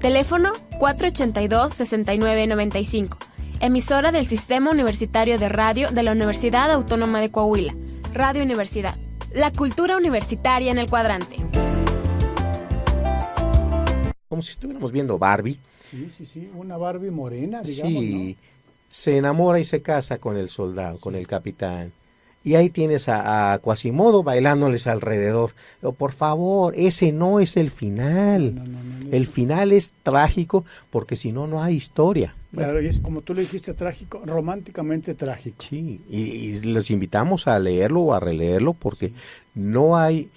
Teléfono 482-6995. Emisora del Sistema Universitario de Radio de la Universidad Autónoma de Coahuila. Radio Universidad. La cultura universitaria en el cuadrante.
Como si estuviéramos viendo Barbie.
Sí, una Barbie morena, digamos,
Sí,
¿no?
se enamora y se casa con el soldado, con el capitán. Y ahí tienes a Quasimodo bailándoles alrededor. Pero, por favor, ese no es el final. El final es trágico porque si no, no hay historia.
Claro, y es como tú lo dijiste, trágico, románticamente trágico.
Sí, y les invitamos a leerlo o a releerlo porque no hay,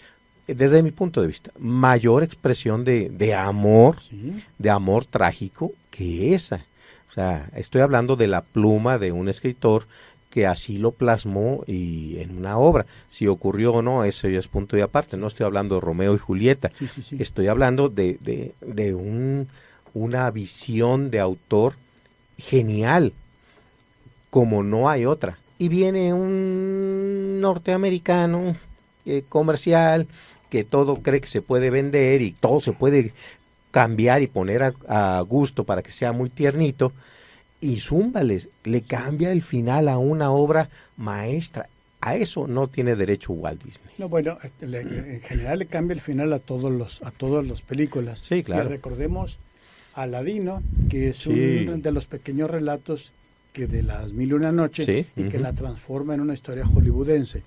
desde mi punto de vista, mayor expresión de amor trágico que esa. O sea, estoy hablando de la pluma de un escritor que así lo plasmó y en una obra. Si ocurrió o no, eso ya es punto y aparte. No estoy hablando de Romeo y Julieta. Estoy hablando de una visión de autor genial, como no hay otra. Y viene un norteamericano comercial que todo cree que se puede vender y todo se puede cambiar y poner a gusto para que sea muy tiernito. Y zúmbales, le cambia el final a una obra maestra. A eso no tiene derecho Walt Disney.
No, bueno, en general le cambia el final a todas las películas.
Sí, claro.
Y recordemos Aladino, que es
Sí.
uno de los pequeños relatos que de las Mil y una Noche
Sí,
y que
ujú.
la transforma en una historia hollywoodense.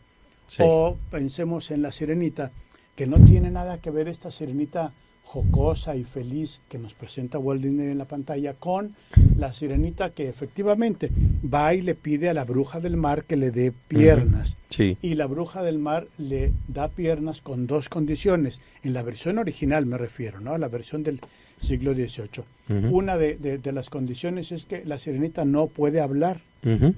Sí.
O pensemos en La Sirenita, que no tiene nada que ver esta Sirenita jocosa y feliz que nos presenta Walt Disney en la pantalla con la Sirenita que efectivamente va y le pide a la bruja del mar que le dé piernas.
Sí.
Y la bruja del mar le da piernas con dos condiciones. En la versión original me refiero, ¿no? A la versión del siglo XVIII.
Ujú.
Una de las condiciones es que la Sirenita no puede hablar.
Ujú.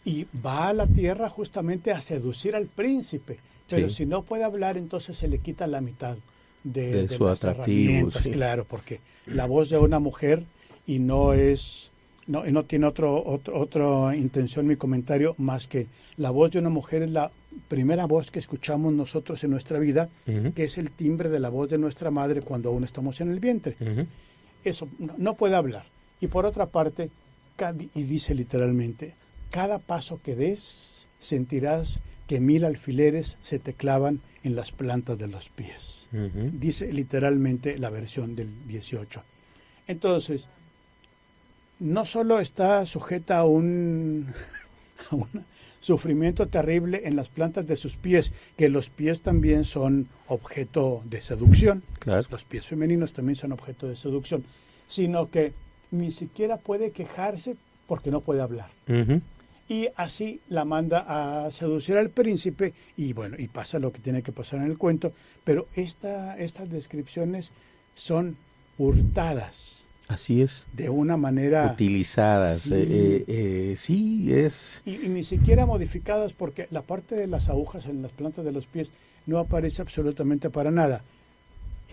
Y va a la tierra justamente a seducir al príncipe. Pero
Sí.
si no puede hablar, entonces se le quita la mitad de
su
las
atractivo,
herramientas,
sí.
claro, porque la voz de una mujer y no tiene otra intención mi comentario más que la voz de una mujer es la primera voz que escuchamos nosotros en nuestra vida,
Ujú.
que es el timbre de la voz de nuestra madre cuando aún estamos en el vientre.
Ujú.
Eso no puede hablar. Y por otra parte, y dice literalmente, cada paso que des sentirás que 1000 alfileres se te clavan en las plantas de los pies.
Ujú.
Dice literalmente la versión del 18. Entonces, no solo está sujeta a un sufrimiento terrible en las plantas de sus pies, que los pies también son objeto de seducción.
Claro.
Los pies femeninos también son objeto de seducción, sino que ni siquiera puede quejarse porque no puede hablar.
Ujú.
Y así la manda a seducir al príncipe y bueno, y pasa lo que tiene que pasar en el cuento, pero estas descripciones son hurtadas
Así es.
de una manera
Utilizadas.
Sí.
Sí, es.
y ni siquiera modificadas porque la parte de las agujas en las plantas de los pies no aparece absolutamente para nada.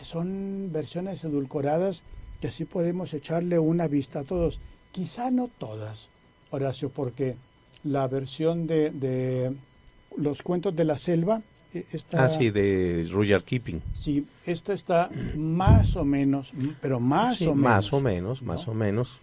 Son versiones edulcoradas que así podemos echarle una vista a todos. Quizá no todas, Horacio, porque la versión de los cuentos de la selva está...
Sí, de Rudyard Kipling.
Sí, esto está más o menos, pero más
Sí,
o menos.
más o menos.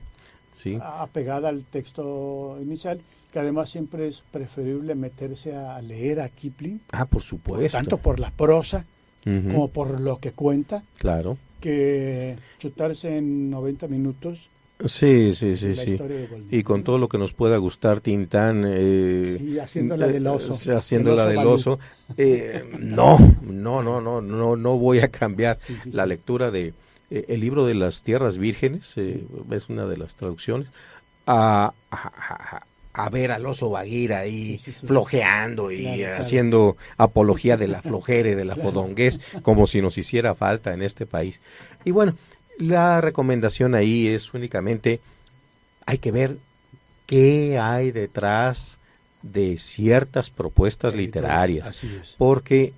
Sí.
Apegada al texto inicial, que además siempre es preferible meterse a leer a Kipling.
Por supuesto.
Tanto por la prosa
Ujú.
como por lo que cuenta,
Claro.
que chutarse en 90 minutos.
Sí.
la historia de Walt Disney.
Y con todo lo que nos pueda gustar Tintán.
Sí, haciéndola del oso.
Haciéndola
Del
del
oso
oso. No voy a cambiar la lectura de el libro de las tierras vírgenes, es una de las traducciones, a ver al oso Bagheera ahí flojeando y
Claro.
haciendo apología de la flojera y de la fodonguez, como si nos hiciera falta en este país. Y bueno, la recomendación ahí es únicamente, hay que ver qué hay detrás de ciertas propuestas literarias,
Así es.
porque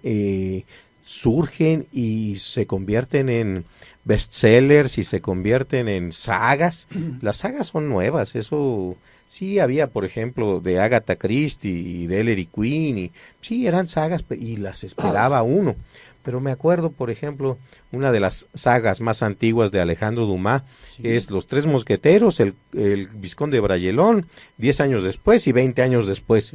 surgen y se convierten en bestsellers y se convierten en sagas. Las sagas son nuevas, eso sí había, por ejemplo, de Agatha Christie y de Ellery Queen, y sí eran sagas y las esperaba uno. Pero me acuerdo, por ejemplo, una de las sagas más antiguas de Alejandro Dumas es Los Tres Mosqueteros, el Vizconde de Bragelón, 10 años después y 20 años después.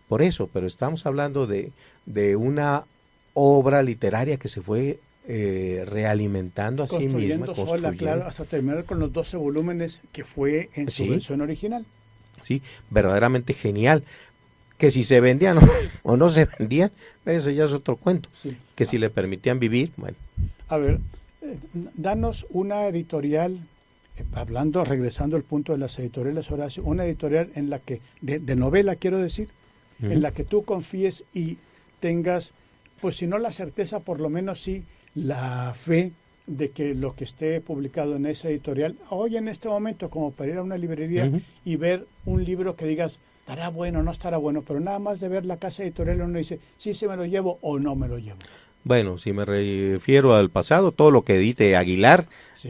Por eso, pero estamos hablando de una obra literaria que se fue realimentando a sí misma,
sola, claro, hasta terminar con los 12 volúmenes que fue en su versión original.
Sí, verdaderamente genial. Que si se vendían o no se vendían, eso ya es otro cuento. Sí. Que si le permitían vivir, bueno.
A ver, danos una editorial, regresando al punto de las editoriales, Horacio, una editorial en la que, de novela quiero decir, en la que tú confíes y tengas, pues si no la certeza, por lo menos sí la fe de que lo que esté publicado en esa editorial, hoy en este momento, como para ir a una librería y ver un libro que digas, estará bueno, no estará bueno, pero nada más de ver la casa editorial uno dice, sí, se me lo llevo o no me lo llevo.
Bueno, si me refiero al pasado, todo lo que edite Aguilar,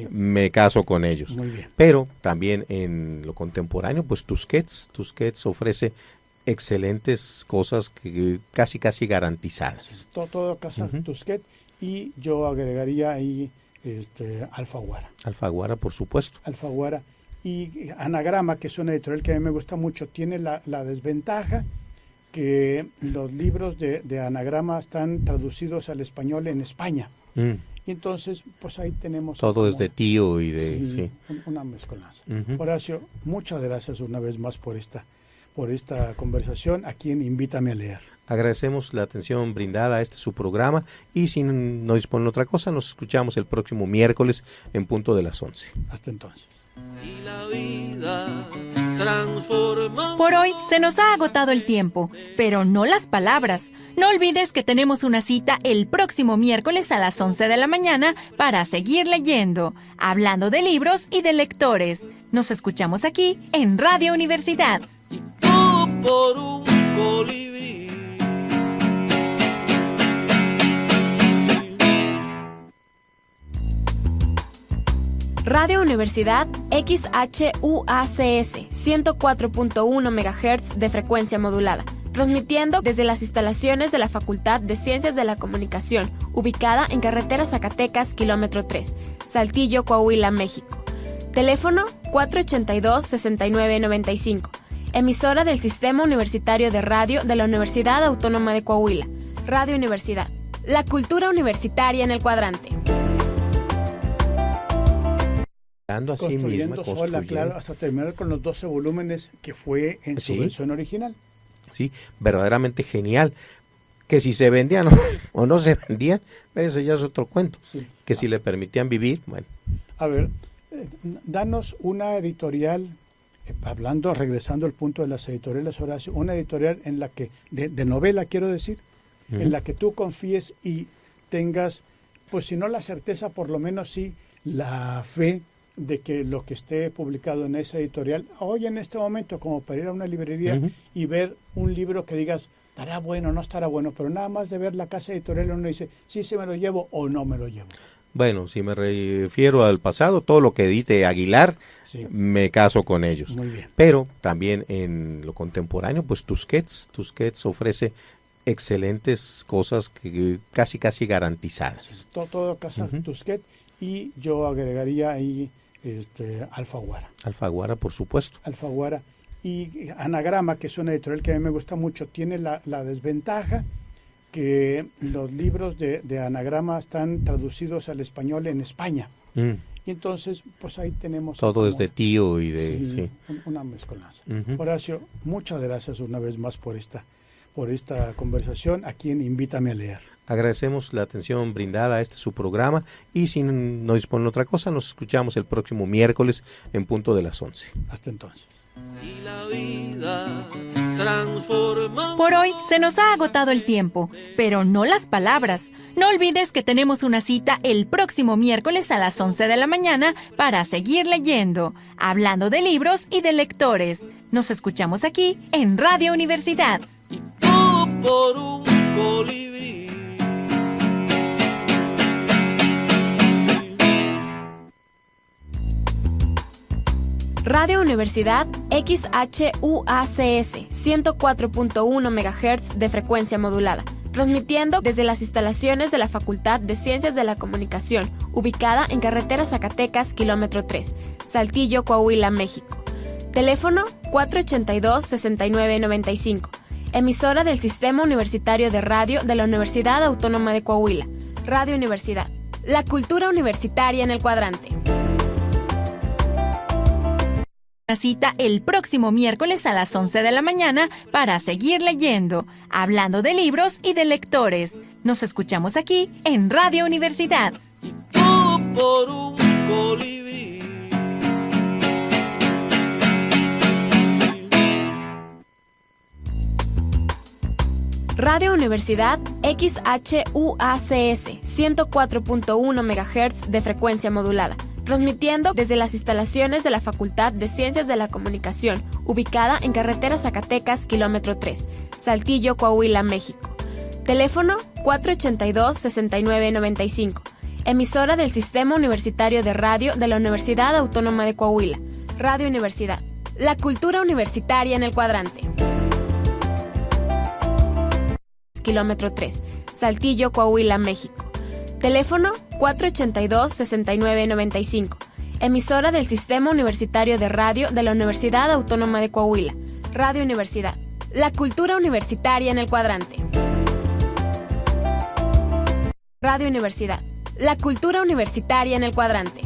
me caso con ellos.
Muy bien.
Pero también en lo contemporáneo, pues Tusquets ofrece excelentes cosas que casi garantizadas.
Sí, todo casa Tusquets, y yo agregaría ahí Alfaguara.
Alfaguara, por supuesto.
Alfaguara. Y Anagrama, que es una editorial que a mí me gusta mucho, tiene la desventaja que los libros de Anagrama están traducidos al español en España. Y entonces, pues ahí tenemos...
Todo es de tío y de...
Sí. Una mezcolanza. Horacio, muchas gracias una vez más por esta conversación aquí en Invítame a Leer.
Agradecemos la atención brindada a su programa y si no disponen otra cosa, nos escuchamos el próximo miércoles en punto de las 11.
Hasta entonces.
Y la vida transforma.
Por hoy se nos ha agotado el tiempo, pero no las palabras. No olvides que tenemos una cita el próximo miércoles a las 11 de la mañana para seguir leyendo, hablando de libros y de lectores. Nos escuchamos aquí en Radio Universidad.
Y todo por un colibrí.
Radio Universidad XHUACS 104.1 MHz de frecuencia modulada, transmitiendo desde las instalaciones de la Facultad de Ciencias de la Comunicación, ubicada en carretera Zacatecas, kilómetro 3, Saltillo, Coahuila, México. Teléfono 482-6995. Emisora del Sistema Universitario de Radio de la Universidad Autónoma de Coahuila. Radio Universidad. La cultura universitaria en el cuadrante.
Construyendo sola, claro, hasta terminar con los 12 volúmenes que fue en su versión original.
Sí, verdaderamente genial. Que si se vendían o no se vendían, eso ya es otro cuento. Sí. Que si le permitían vivir, bueno.
A ver, danos una editorial, regresando al punto de las editoriales, Horacio, una editorial en la que, de novela quiero decir, en la que tú confíes y tengas, pues si no la certeza, por lo menos sí la fe de que lo que esté publicado en esa editorial, hoy en este momento, como para ir a una librería y ver un libro que digas, estará bueno, no estará bueno, pero nada más de ver la casa editorial uno dice, sí, se me lo llevo o no me lo llevo.
Bueno, si me refiero al pasado, todo lo que edite Aguilar, me caso con ellos.
Muy bien.
Pero también en lo contemporáneo, pues Tusquets Ofrece excelentes cosas que casi garantizadas.
Sí, todo casa Tusquets, y yo agregaría ahí Alfaguara.
Alfaguara, por supuesto.
Alfaguara. Y Anagrama, que es una editorial que a mí me gusta mucho, tiene la desventaja que los libros de Anagrama están traducidos al español en España. Y entonces, pues ahí tenemos...
Todo es de tío y de...
Sí. Una mezcolanza. Horacio, muchas gracias una vez más por esta conversación aquí en Invítame a Leer.
Agradecemos la atención brindada a su programa y si no disponen otra cosa, nos escuchamos el próximo miércoles en punto de las 11.
Hasta entonces.
Y la vida transforma.
Por hoy se nos ha agotado el tiempo, pero no las palabras. No olvides que tenemos una cita el próximo miércoles a las 11 de la mañana para seguir leyendo, hablando de libros y de lectores. Nos escuchamos aquí en Radio Universidad.
Y todo por un colibrí.
Radio Universidad XHUACS 104.1 MHz de frecuencia modulada, transmitiendo desde las instalaciones de la Facultad de Ciencias de la Comunicación, ubicada en carretera Zacatecas, kilómetro 3, Saltillo, Coahuila, México. Teléfono 482-6995. emisora del Sistema Universitario de Radio de la Universidad Autónoma de Coahuila. Radio Universidad. La cultura universitaria en el cuadrante.
Una cita el próximo miércoles a las 11 de la mañana para seguir leyendo, hablando de libros y de lectores. Nos escuchamos aquí en Radio Universidad.
Todo por un colibrí.
Radio Universidad XHUACS 104.1 MHz de frecuencia modulada, transmitiendo desde las instalaciones de la Facultad de Ciencias de la Comunicación, ubicada en carretera Zacatecas, kilómetro 3, Saltillo, Coahuila, México. Teléfono 482-6995. Emisora del Sistema Universitario de Radio de la Universidad Autónoma de Coahuila. Radio Universidad. La cultura universitaria en el cuadrante. Kilómetro 3, Saltillo, Coahuila, México. Teléfono 482-6995. Emisora del Sistema Universitario de Radio de la Universidad Autónoma de Coahuila. Radio Universidad. La cultura universitaria en el cuadrante. Radio Universidad. La cultura universitaria en el cuadrante.